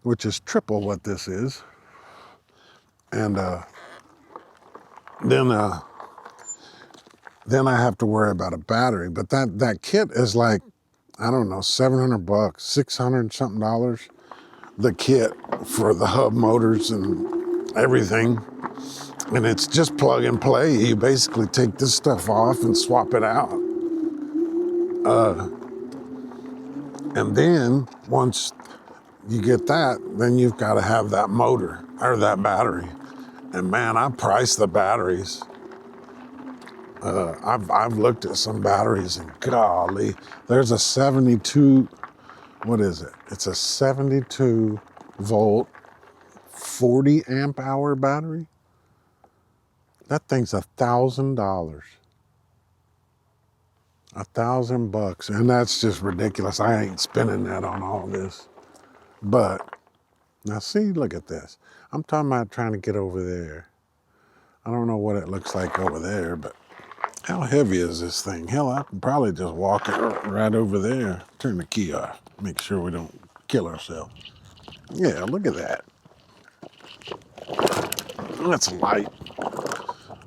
which is triple what this is. And then then I have to worry about a battery. But that kit is like, I don't know, $700, $600 something dollars. The kit for the hub motors and everything. And it's just plug and play. You basically take this stuff off and swap it out. And then once you get that, then you've got to have that motor or that battery. And man, I priced the batteries. I've looked at some batteries and golly, there's a 72, what is it? It's a 72 volt, 40 amp hour battery. That thing's $1,000. $1,000, and that's just ridiculous. I ain't spending that on all this. But now see, look at this. I'm talking about trying to get over there. I don't know what it looks like over there, but how heavy is this thing? Hell, I can probably just walk it right over there. Turn the key off. Make sure we don't kill ourselves. Yeah, look at that. That's light.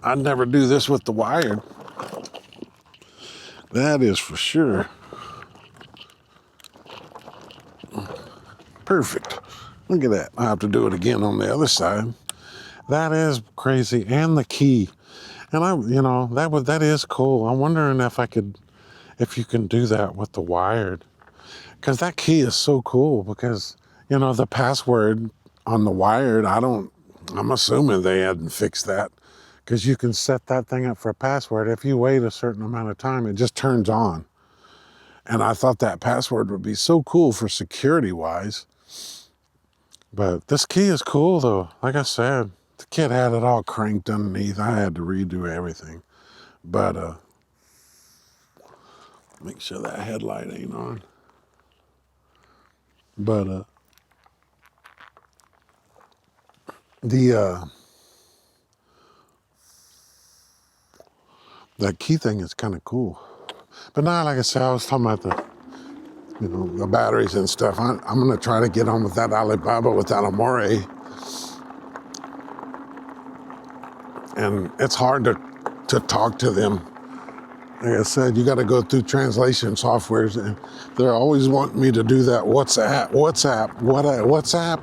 I'd never do this with the wired. That is for sure. Perfect. Look at that. I have to do it again on the other side. That is crazy. And the key. And that is cool. I'm wondering if you can do that with the wired. Because that key is so cool because, the password on the wired, I'm assuming they hadn't fixed that. Because you can set that thing up for a password. If you wait a certain amount of time, it just turns on. And I thought that password would be so cool for security wise. But this key is cool though. Like I said, the kid had it all cranked underneath. I had to redo everything. But make sure that headlight ain't on. But that key thing is kind of cool. But now, like I said, I was talking about the batteries and stuff. I'm gonna try to get on with that Alibaba with that Amore. And it's hard to talk to them. Like I said, you got to go through translation softwares, and they're always wanting me to do that WhatsApp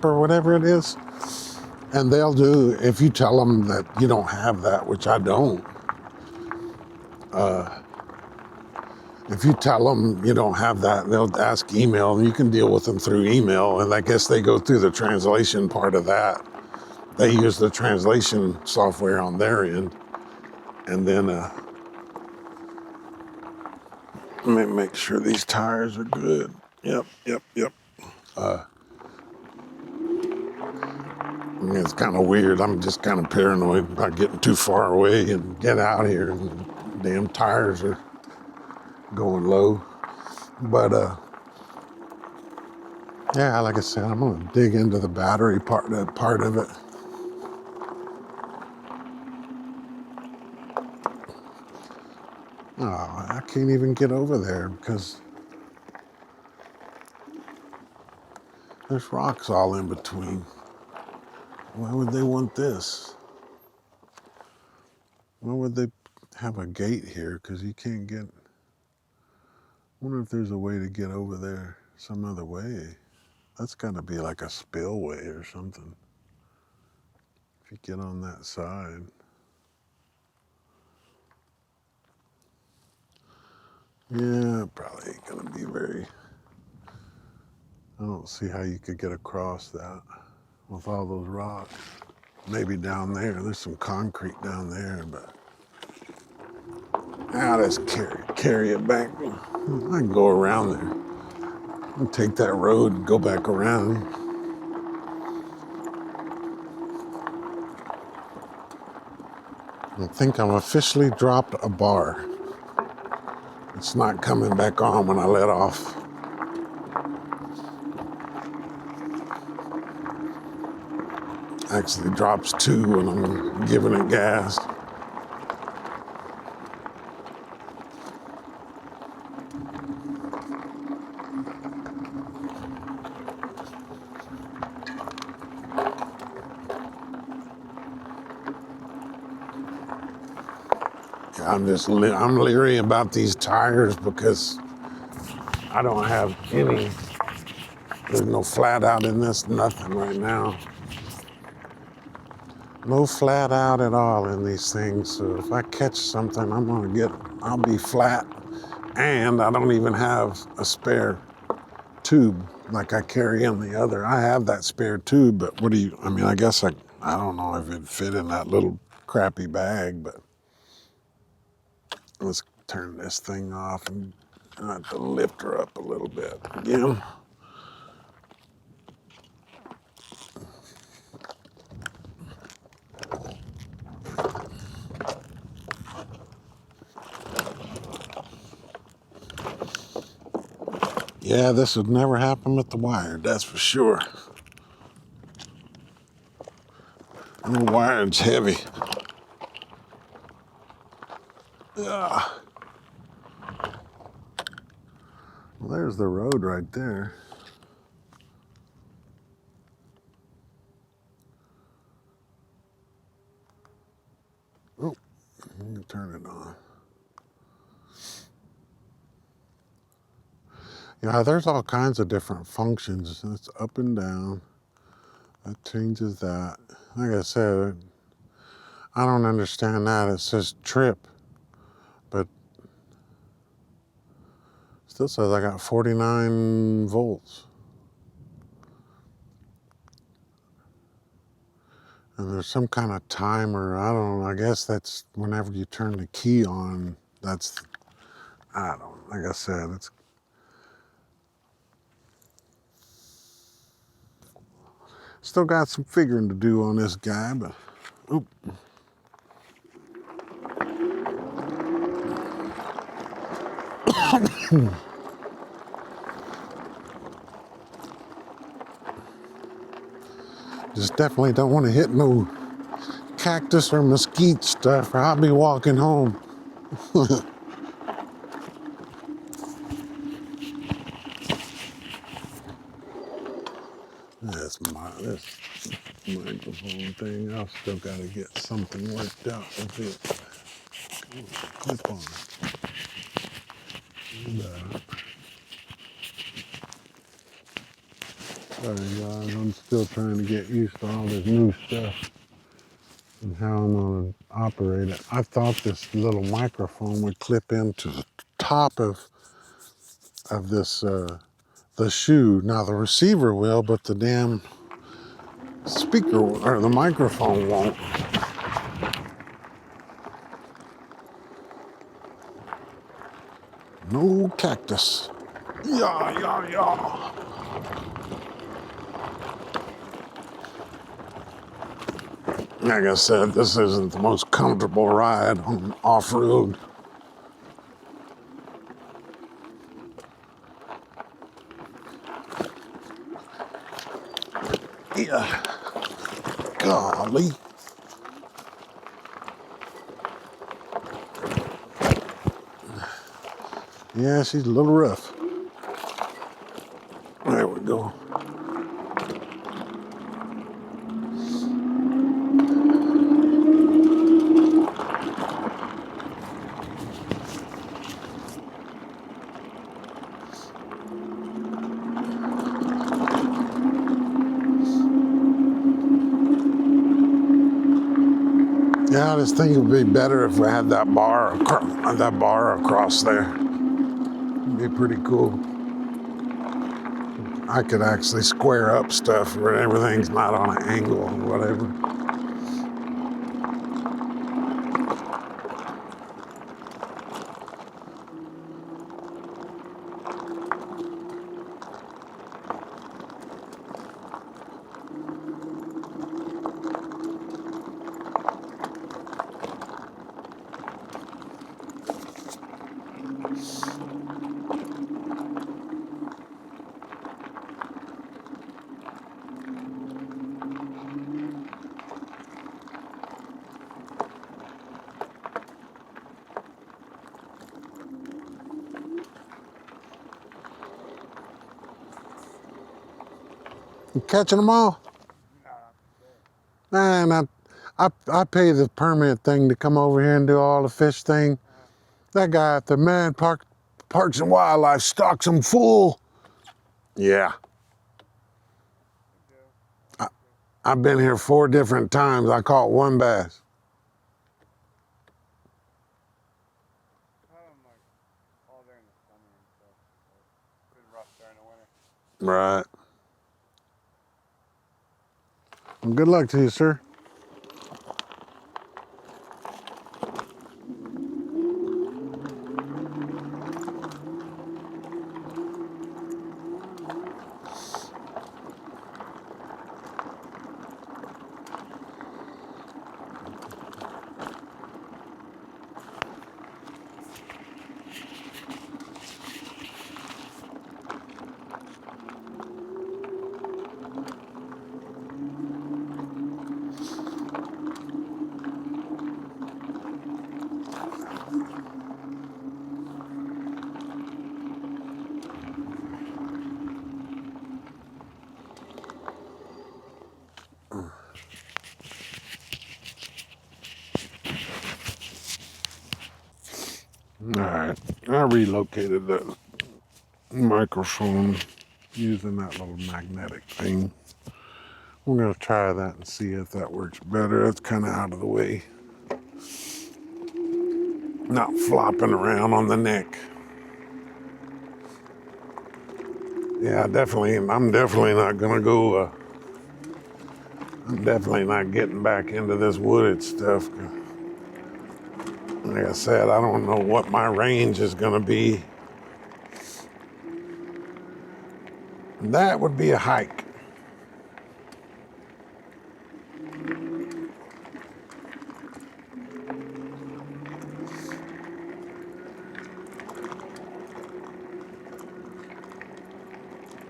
or whatever it is. And they'll do, if you tell them that you don't have that, which I don't, if you tell them you don't have that, they'll ask email, and you can deal with them through email. And I guess they go through the translation part of that. They use the translation software on their end. And then let me make sure these tires are good. Yep. It's kind of weird. I'm just kind of paranoid about getting too far away and get out here, and damn tires are going low. But yeah, like I said, I'm gonna dig into the battery part of it. Oh, I can't even get over there because there's rocks all in between. Why would they want this? Why would they have a gate here? Because you can't get... Wonder if there's a way to get over there some other way. That's got to be like a spillway or something. If you get on that side. Yeah, probably ain't gonna be very. I don't see how you could get across that with all those rocks. Maybe down there. There's some concrete down there, but now let's carry it back. I can go around there. I can take that road and go back around. I think I've officially dropped a bar. It's not coming back on when I let off. Actually drops 2 when I'm giving it gas. I'm leery about these tires because I don't have any. There's no flat out in this, nothing right now. No flat out at all in these things. So if I catch something, I'll be flat. And I don't even have a spare tube like I carry in the other. I have that spare tube, but I guess I don't know if it'd fit in that little crappy bag, but let's turn this thing off and I have to lift her up a little bit again. Yeah, this would never happen with the wire, that's for sure. The wire's heavy. Ugh. Well, there's the road right there. Oh, let me turn it on. Yeah, there's all kinds of different functions. It's up and down. That changes that. Like I said, I don't understand that. It says trip, but still says I got 49 volts. And there's some kind of timer. I don't know. I guess that's whenever you turn the key on. Like I said, it's still got some figuring to do on this guy, but oop. Just definitely don't want to hit no cactus or mesquite stuff, or I'll be walking home. This microphone thing, I've still got to get something worked out with it. Clip on. Sorry guys, I'm still trying to get used to all this new stuff and how I'm going to operate it. I thought this little microphone would clip into the top of this the shoe. Now the receiver will, but the damn speaker or the microphone won't. No cactus. Yeah, yeah, yeah. Like I said, this isn't the most comfortable ride on off-road. Yeah. Golly. Yeah, she's a little rough. There we go. Yeah, I just think it would be better if we had that bar across there. It'd be pretty cool. I could actually square up stuff where everything's not on an angle or whatever. You catching them all? Man, I pay the permit thing to come over here and do all the fish thing. That guy at the Parks and Wildlife stocks them full. Yeah. I've been here 4 different times. I caught 1 bass. Right. Well, good luck to you, sir. All right. I relocated the microphone using that little magnetic thing. We're going to try that and see if that works better. That's kind of out of the way. Not flopping around on the neck. Yeah, I'm definitely not going to go, I'm definitely not getting back into this wooded stuff. Like I said, I don't know what my range is going to be. That would be a hike.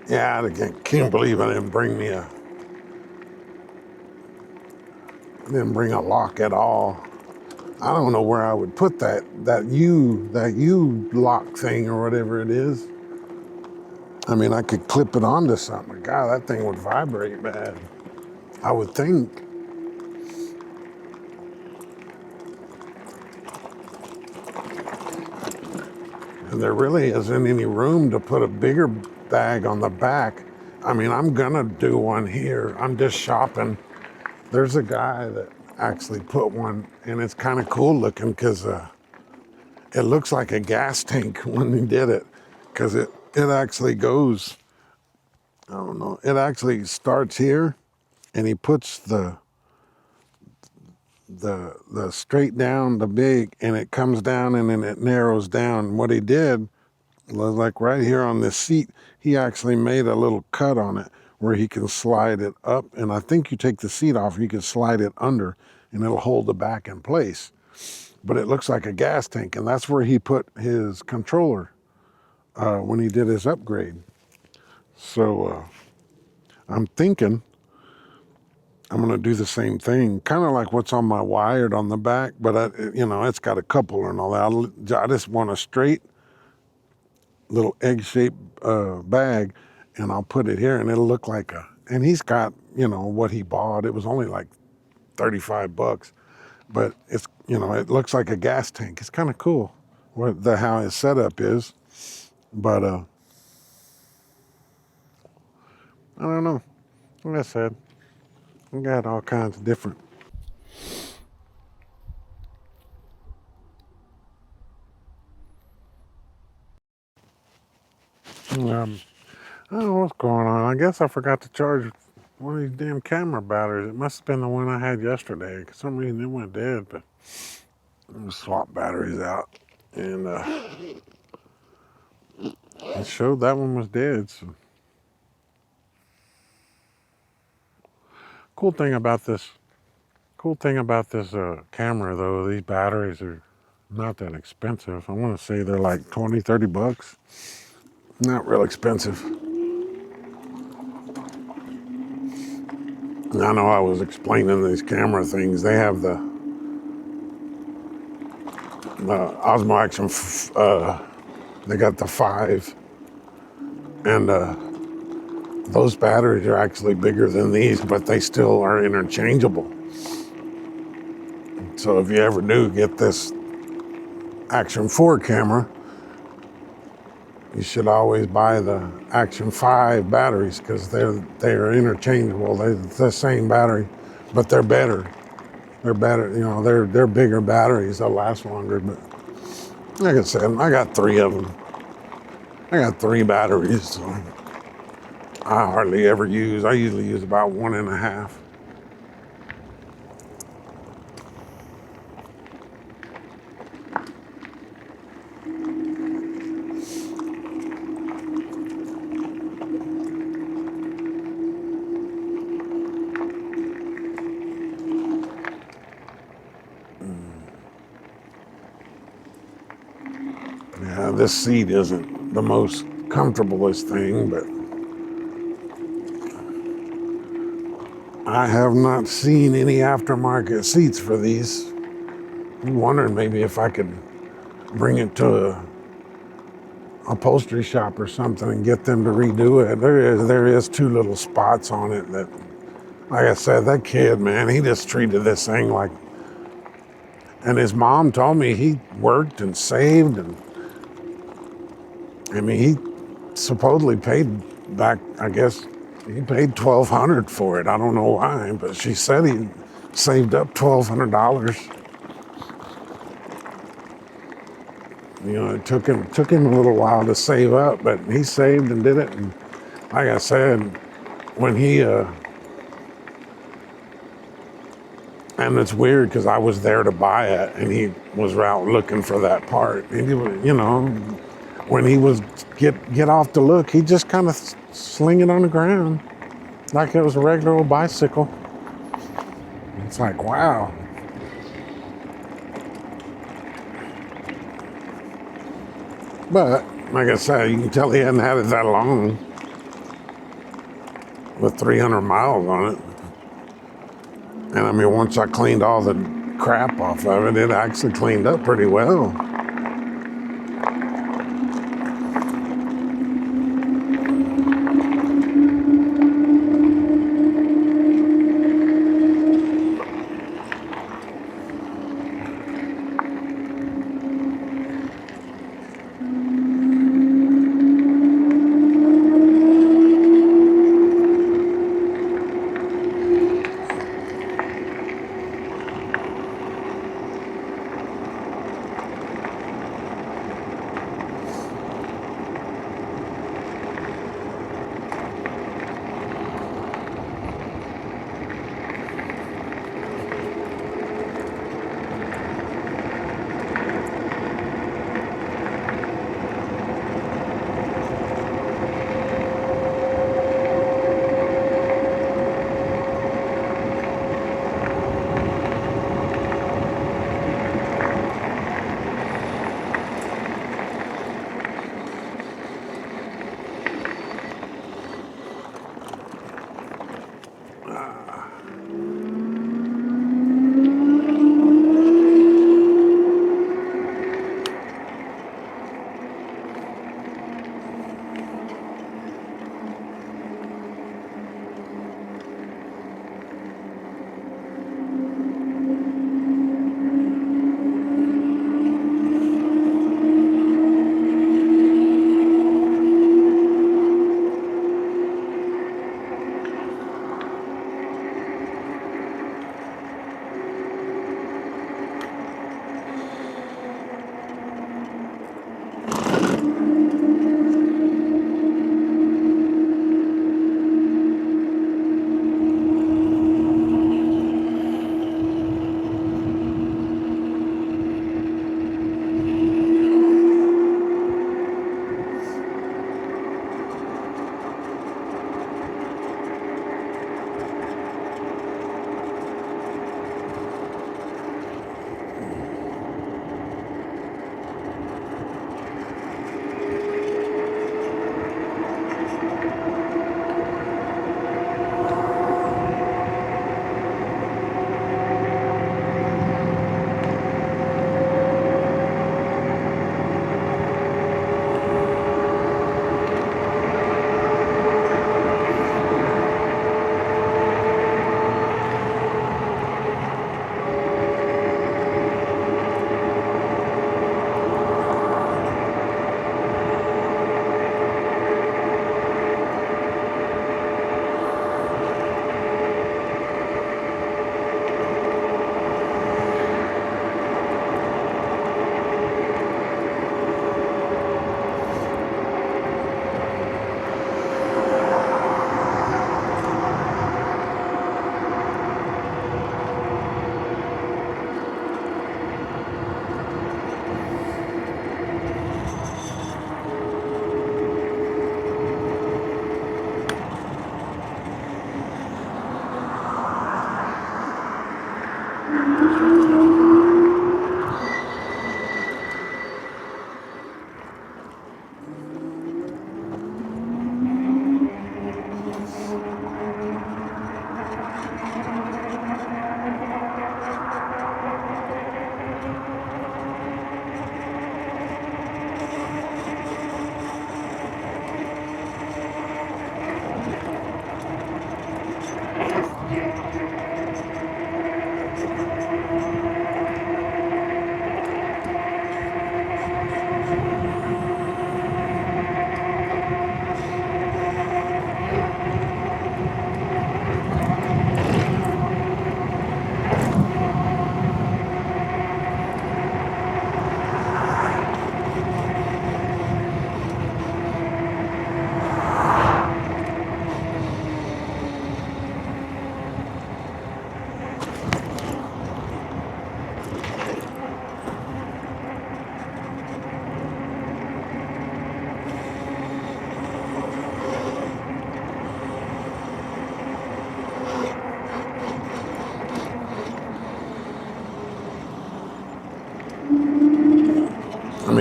Yeah, I can't believe I didn't bring a lock at all. I don't know where I would put that U lock thing or whatever it is. I mean, I could clip it onto something. God, that thing would vibrate bad. I would think. And there really isn't any room to put a bigger bag on the back. I mean, I'm gonna do one here. I'm just shopping. There's a guy that actually put one, and it's kind of cool looking because it looks like a gas tank when he did it, because it actually goes, I don't know, it actually starts here, and he puts the straight down, the big, and it comes down and then it narrows down. What he did was, like right here on this seat, he actually made a little cut on it where he can slide it up, and I think you take the seat off, you can slide it under, and it'll hold the back in place. But it looks like a gas tank, and that's where he put his controller when he did his upgrade. So I'm thinking I'm gonna do the same thing, kind of like what's on my wired on the back, but it's got a coupler and all that. I just want a straight little egg-shaped bag, and I'll put it here, and it'll look like and he's got, what he bought. It was only like $35, but it looks like a gas tank. It's kind of cool how his setup is, but I don't know. Like I said, we got all kinds of different I don't know what's going on. I guess I forgot to charge one of these damn camera batteries. It must have been the one I had yesterday. For some reason it went dead, but I'm gonna swap batteries out. And it showed that one was dead. So cool thing about this camera though, these batteries are not that expensive. I want to say they're like 20, 30 bucks. Not real expensive. And I know I was explaining these camera things. They have the Osmo Action. They got the 5, and those batteries are actually bigger than these, but they still are interchangeable. So if you ever do get this Action 4 camera, you should always buy the Action 5 batteries because they're interchangeable. They're the same battery, but they're better. They're better, you know. They're bigger batteries. They'll last longer. But like I said, I got 3 of them. I got 3 batteries. So I hardly ever use. I usually use about 1.5. Yeah, this seat isn't the most comfortablest thing, but I have not seen any aftermarket seats for these. I'm wondering maybe if I could bring it to a upholstery shop or something and get them to redo it. There is 2 little spots on it that, like I said, that kid, man, he just treated this thing like, and his mom told me he worked and saved, and I mean, he supposedly paid back, I guess, he paid $1,200 for it. I don't know why, but she said he saved up $1,200. You know, it took him a little while to save up, but he saved and did it. And like I said, when he and it's weird because I was there to buy it, and he was out looking for that part. And he was, you know, when he was get off to look, he just kind of sling it on the ground like it was a regular old bicycle. It's like, wow. But like I said, you can tell he hadn't had it that long with 300 miles on it. And I mean, once I cleaned all the crap off of it, it actually cleaned up pretty well.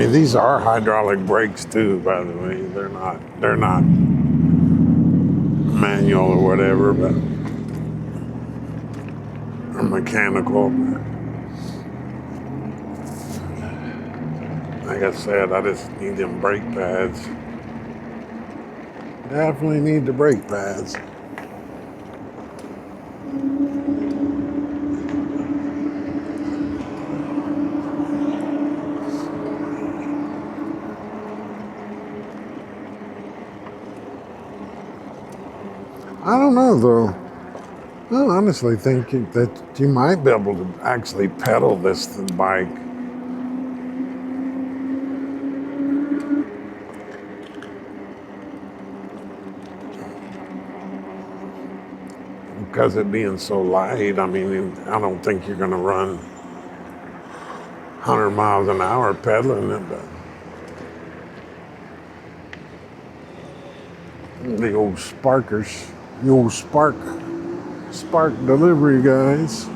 Hey, these are hydraulic brakes too, by the way. They're not manual or whatever, but or mechanical. Like I said, I just need them brake pads. Definitely need the brake pads. I don't know though. I honestly think that you might be able to actually pedal this bike. Because it being so light, I mean, I don't think you're going to run 100 miles an hour pedaling it, but the old sparkers, the old spark delivery guys.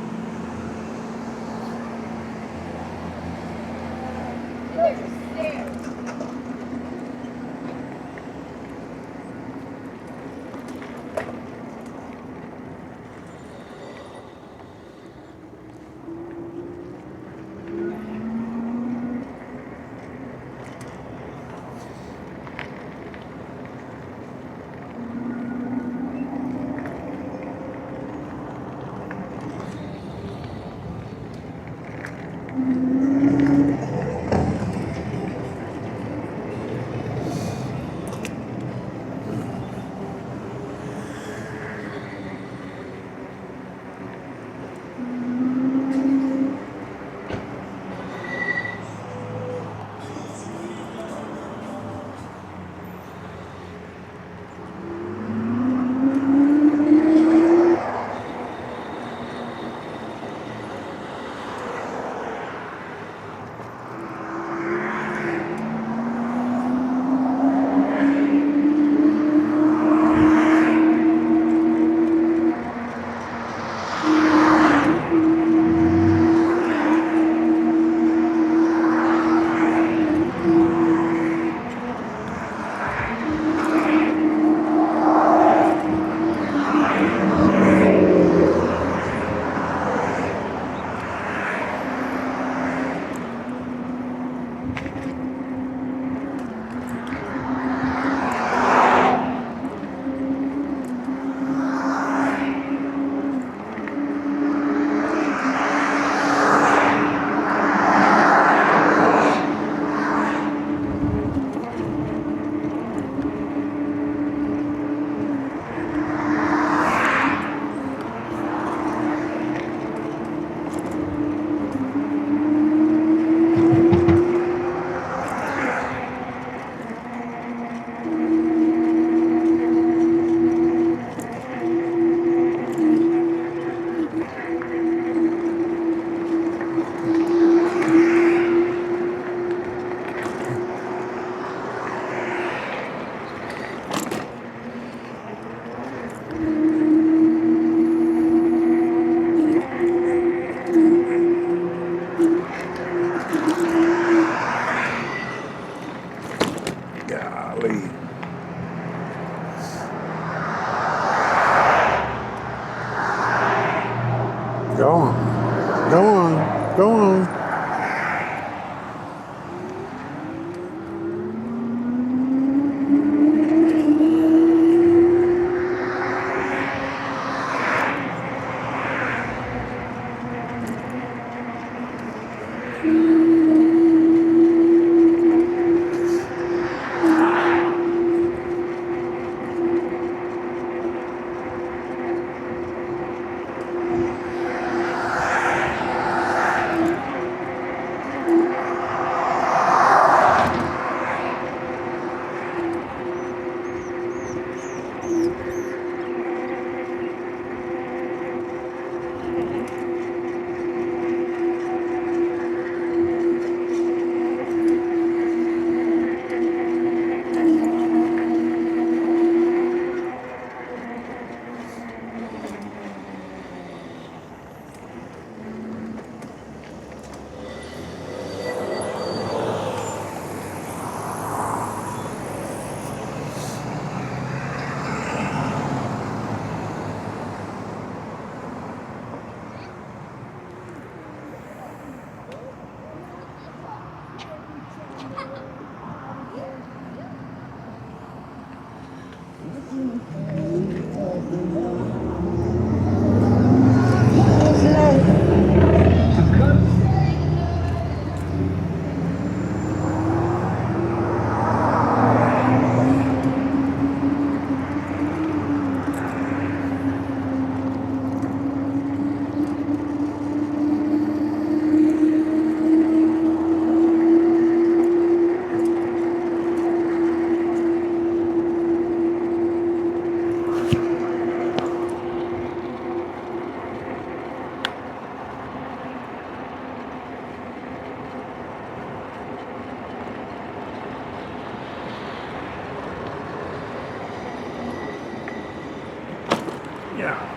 Golly. Go on. Go on. Go on. Yeah.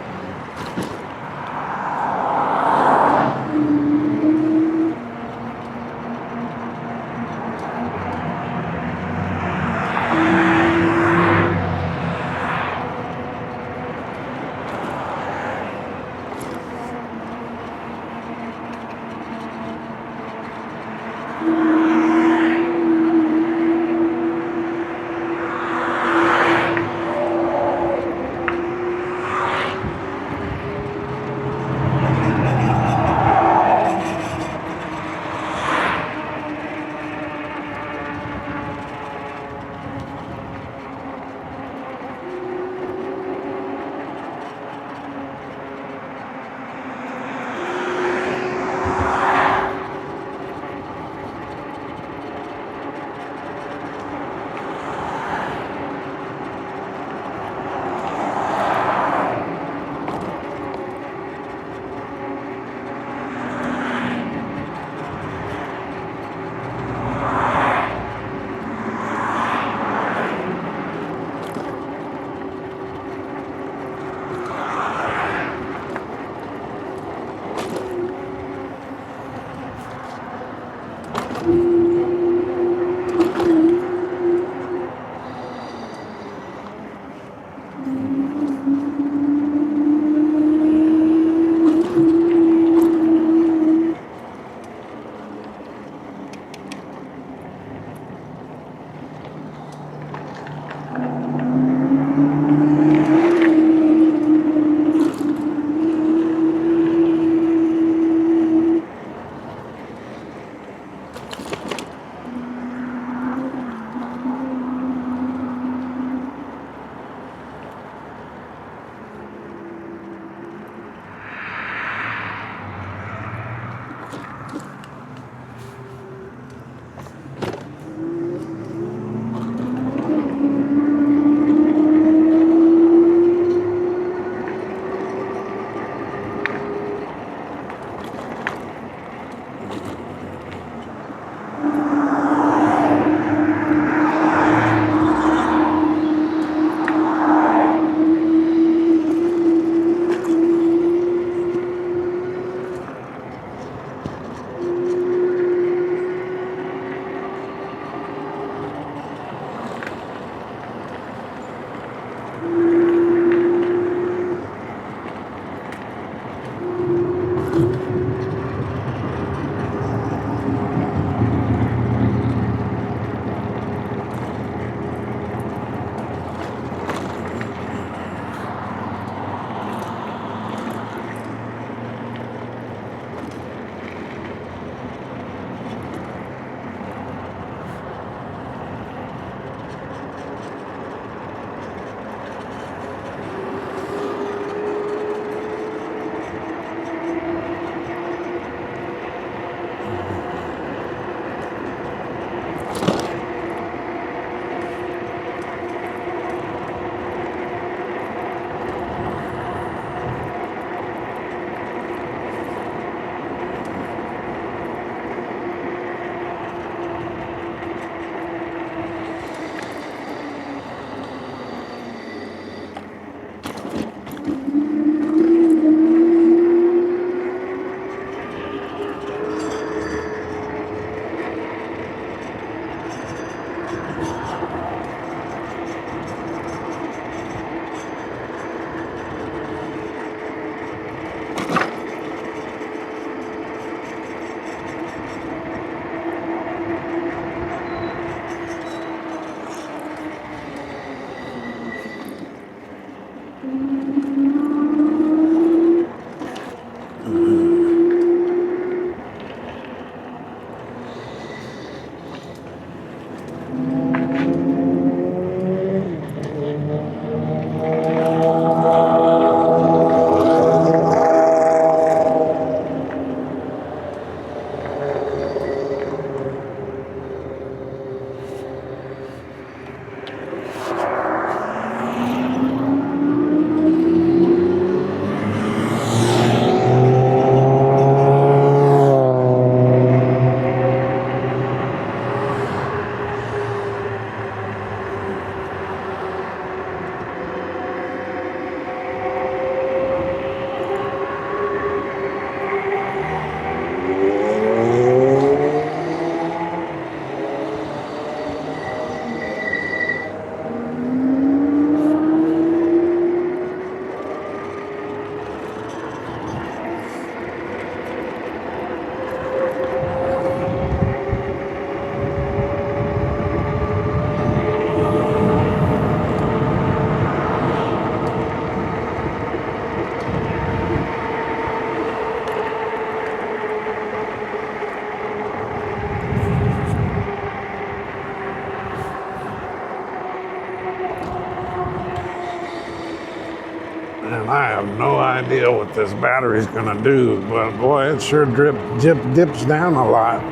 And I have no idea what this battery's gonna do, but boy, it sure dips down a lot.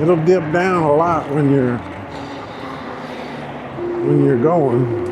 It'll dip down a lot when you're going.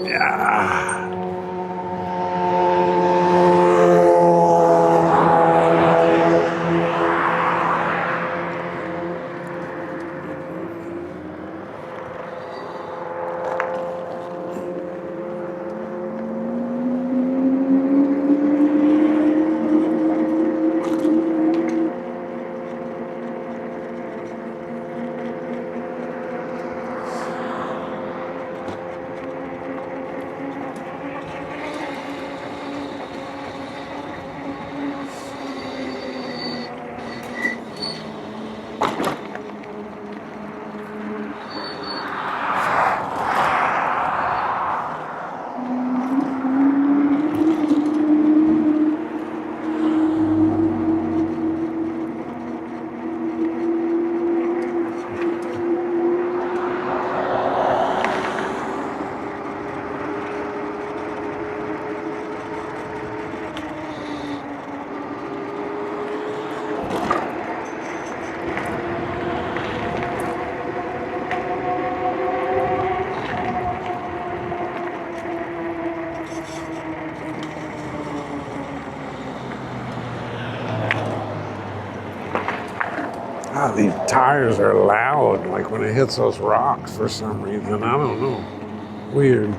Yeah. Ah, these tires are loud, like when it hits those rocks for some reason. I don't know. Weird.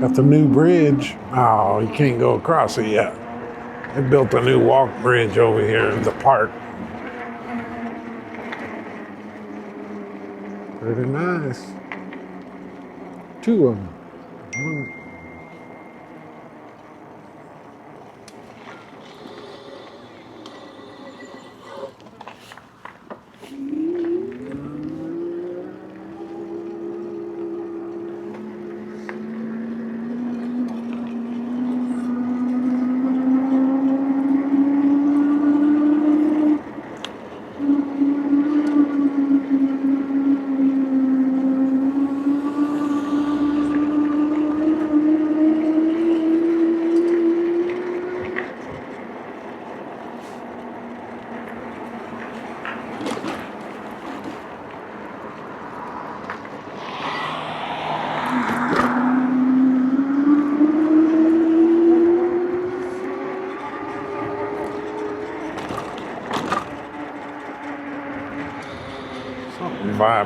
Got the new bridge. Oh, you can't go across it yet. They built a new walk bridge over here in the park. Pretty nice. Two of them.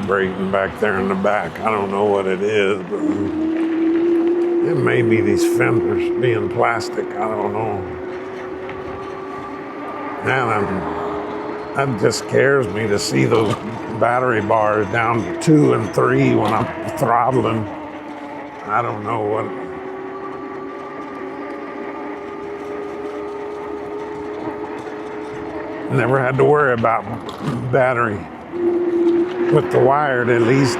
vibrating back there in the back. I don't know what it is, but it may be these fenders being plastic. I don't know. Man, that just scares me to see those battery bars down to 2 and 3 when I'm throttling. I don't know what. Never had to worry about battery with the wired, at least.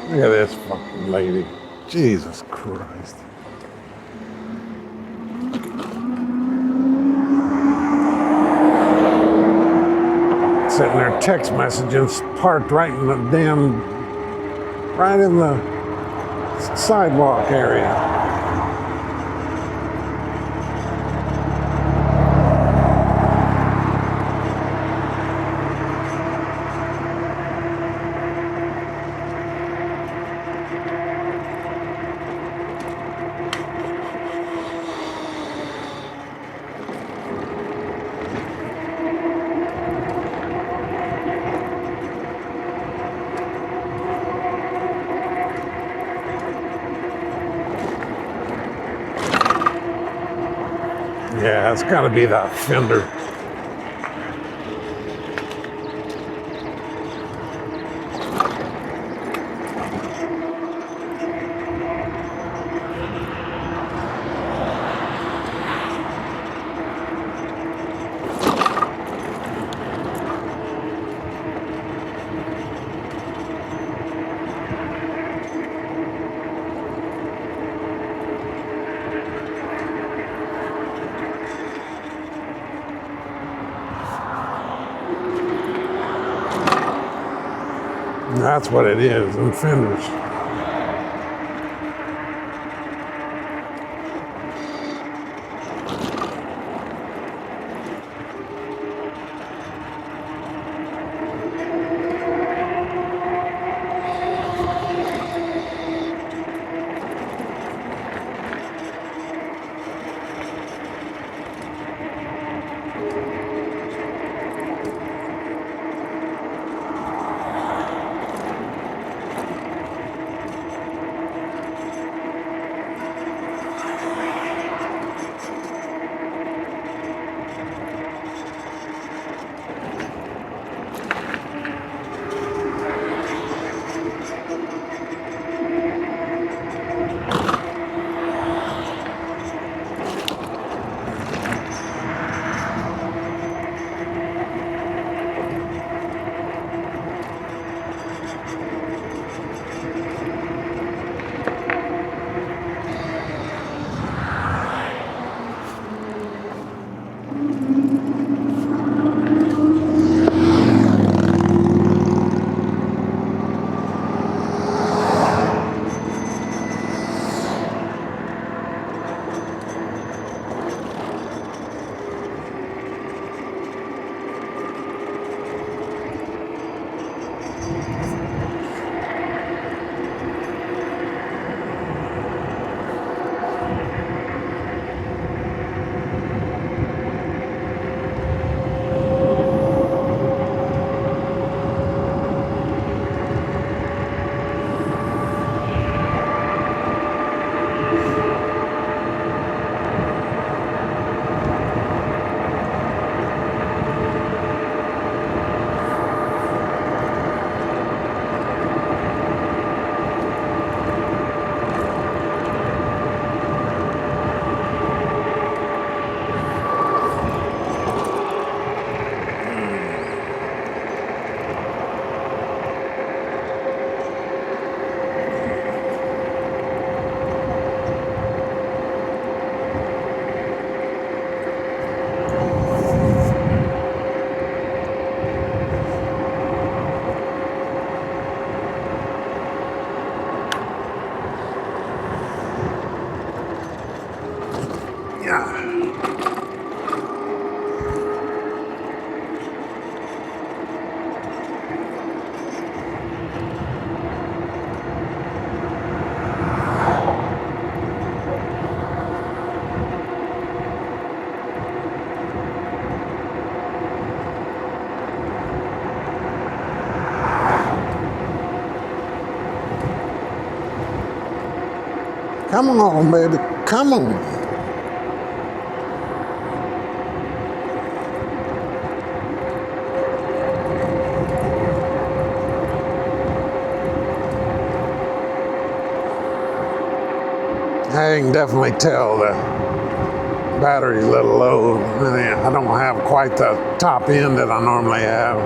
Look at this fucking lady. Jesus Christ. Sitting there text messaging, parked right in the right in the sidewalk area. Yeah, it's got to be that fender. That's what it is, and fenders. Come on, baby. Come on. I can definitely tell the battery's a little low. I don't have quite the top end that I normally have.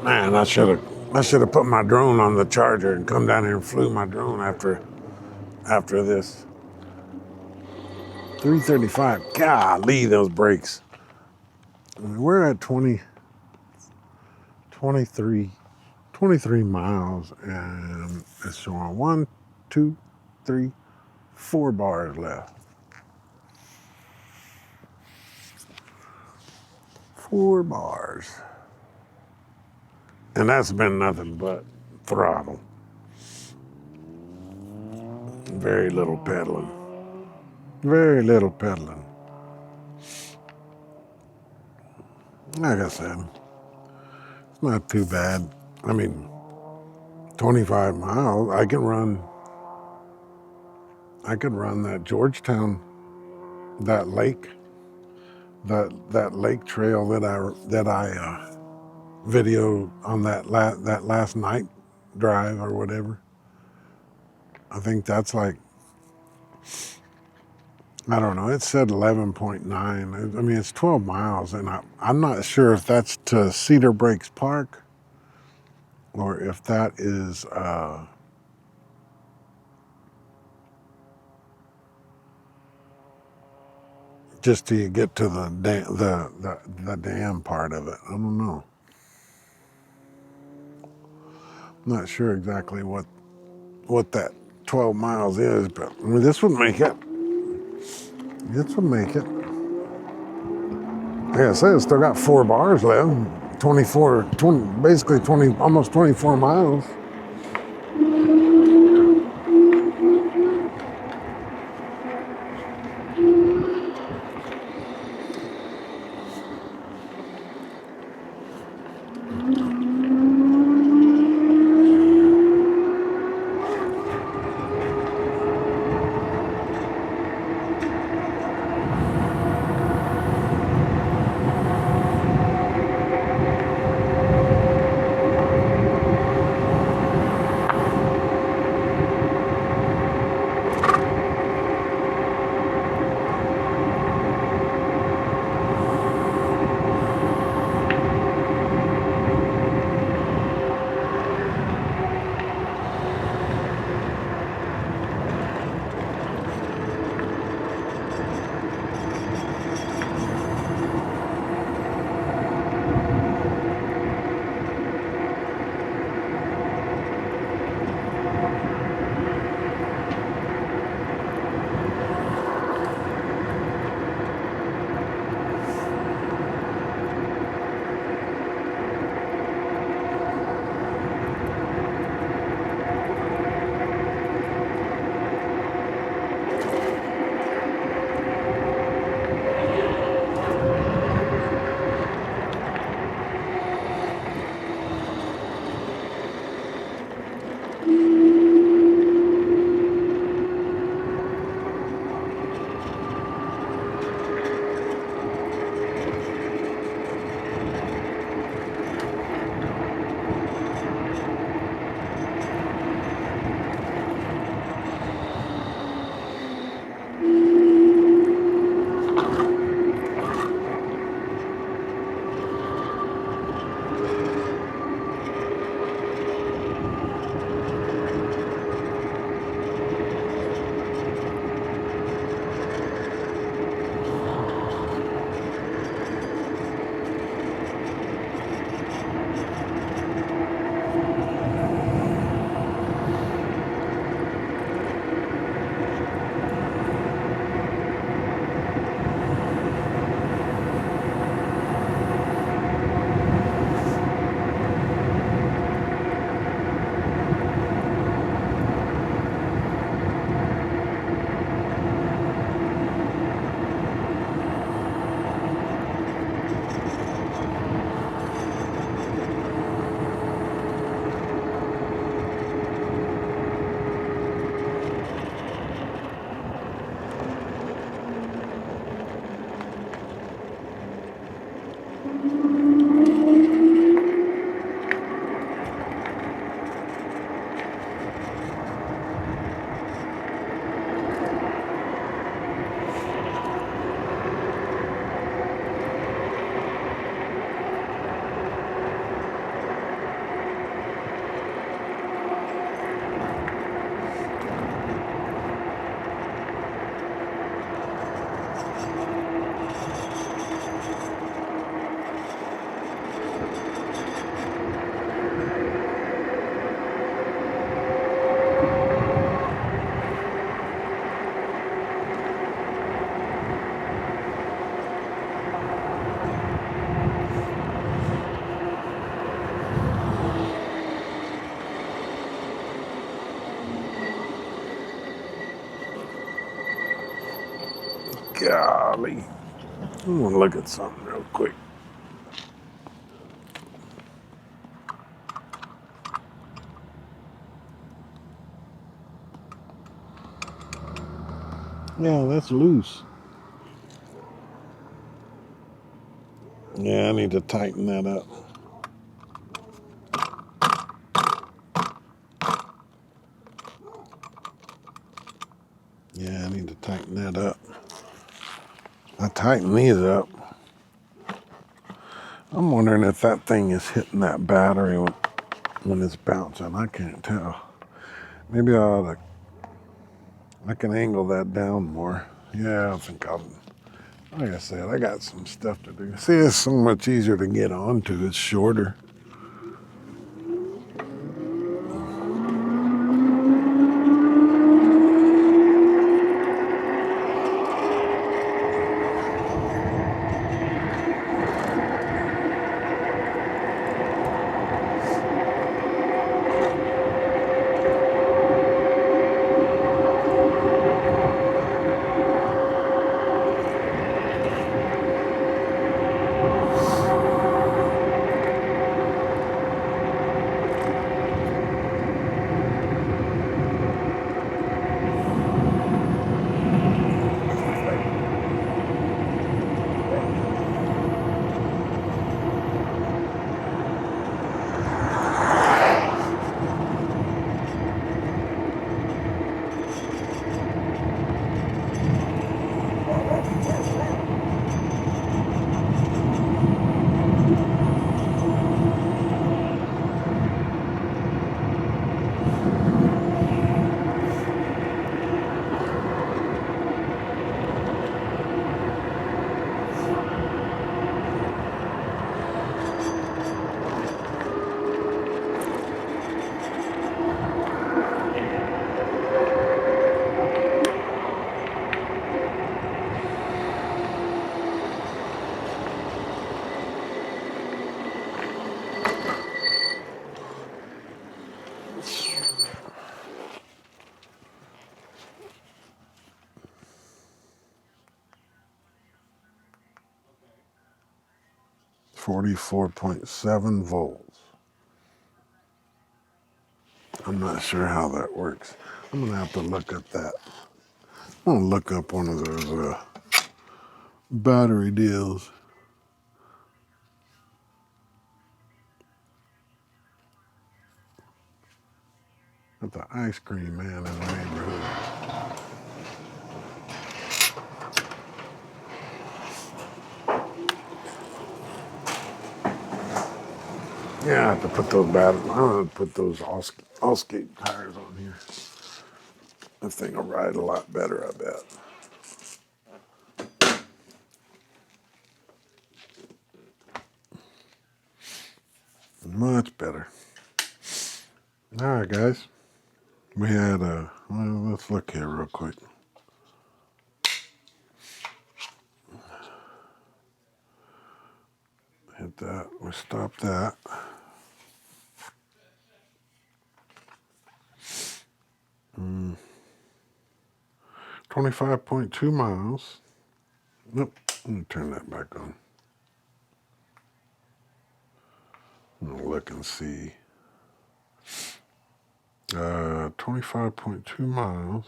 Man, I should have put my drone on the charger and come down here and flew my drone after this. 335. Golly, those brakes. I mean, we're at 23 miles, and it's showing 1, 2, 3, 4 bars left. 4 bars. And that's been nothing but throttle. Very little pedaling. Very little pedaling. Like I said, it's not too bad. I mean, 25 miles, I could run that Georgetown, that lake, that lake trail that I videoed on that last night drive or whatever. I think that's like I don't know. It said 11.9. I mean, it's 12 miles, and I'm not sure if that's to Cedar Breaks Park or if that is just till you get to the dam part of it. I don't know. I'm not sure exactly what that 12 miles is, but I mean, this would make it. This would make it. Like I said, it's still got 4 bars left. 20, basically 20, almost 24 miles. Golly. I'm gonna look at something real quick. Yeah, that's loose. Yeah, I need to tighten that up. Yeah, I need to tighten that up. tighten these up. I'm wondering if that thing is hitting that battery when it's bouncing. I can't tell. Maybe I can angle that down more. Yeah, I think like I said, I got some stuff to do. See, it's so much easier to get onto. It's shorter. .7 volts. I'm not sure how that works. I'm gonna have to look at that. I'm gonna look up one of those battery deals. At the ice cream man in the neighborhood. Yeah, I have to put those batteries. I'm gonna put those all skate tires on here. That thing will ride a lot better, I bet. Much better. All right, guys. We had well, let's look here real quick. Hit that. We stopped that. 25.2 miles. Nope. Let me turn that back on. I'm gonna look and see. 25.2 miles.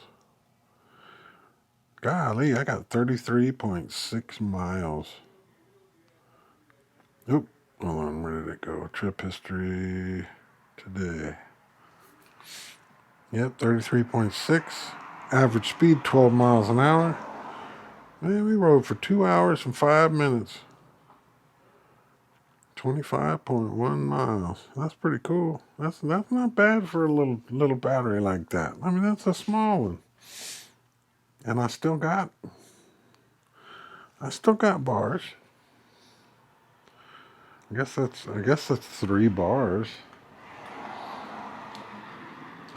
Golly, I got 33.6 miles. Oop, hold on, where did it go? Trip history today. Yep, 33.6. Average speed, 12 miles an hour. Man, we rode for 2 hours and 5 minutes. 25.1 miles. That's pretty cool. That's not bad for a little battery like that. I mean, that's a small one. And I still got bars. I guess that's 3 bars.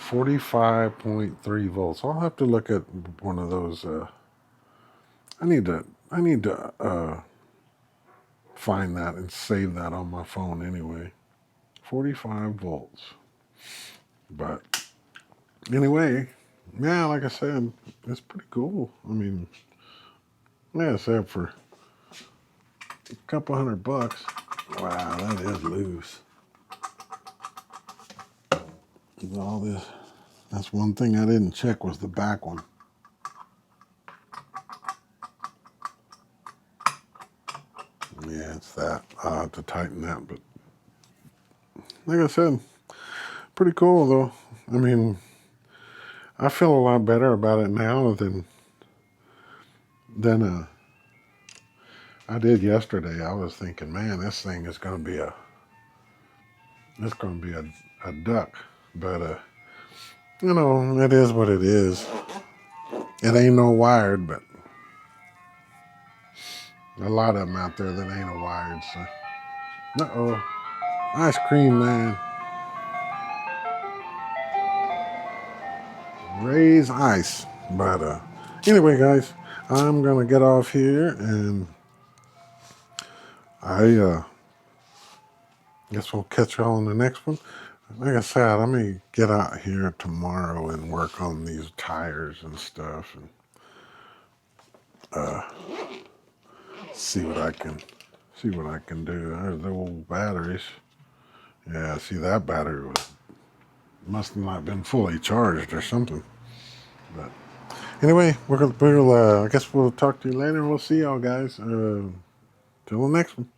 45.3 volts. I'll have to look at one of those. I need to find that and save that on my phone anyway. 45 volts. But anyway, yeah, like I said, it's pretty cool. I mean, like I said, for a couple $100. Wow, that is loose. All this. That's one thing I didn't check was the back one. Yeah, it's that. I'll have to tighten that, but like I said, pretty cool though. I mean, I feel a lot better about it now than I did yesterday. I was thinking, man, this thing is going to be a duck. But, you know, it is what it is. It ain't no wired, but a lot of them out there that ain't a wired. So, uh-oh, ice cream man, raise ice. But anyway, guys, I'm gonna get off here, and I guess we'll catch y'all on the next one. Like I said, let me get out here tomorrow and work on these tires and stuff, and see what I can do. There's the old batteries. Yeah, see that battery must not been fully charged or something. But anyway, I guess we'll talk to you later. We'll see y'all guys. Till the next one.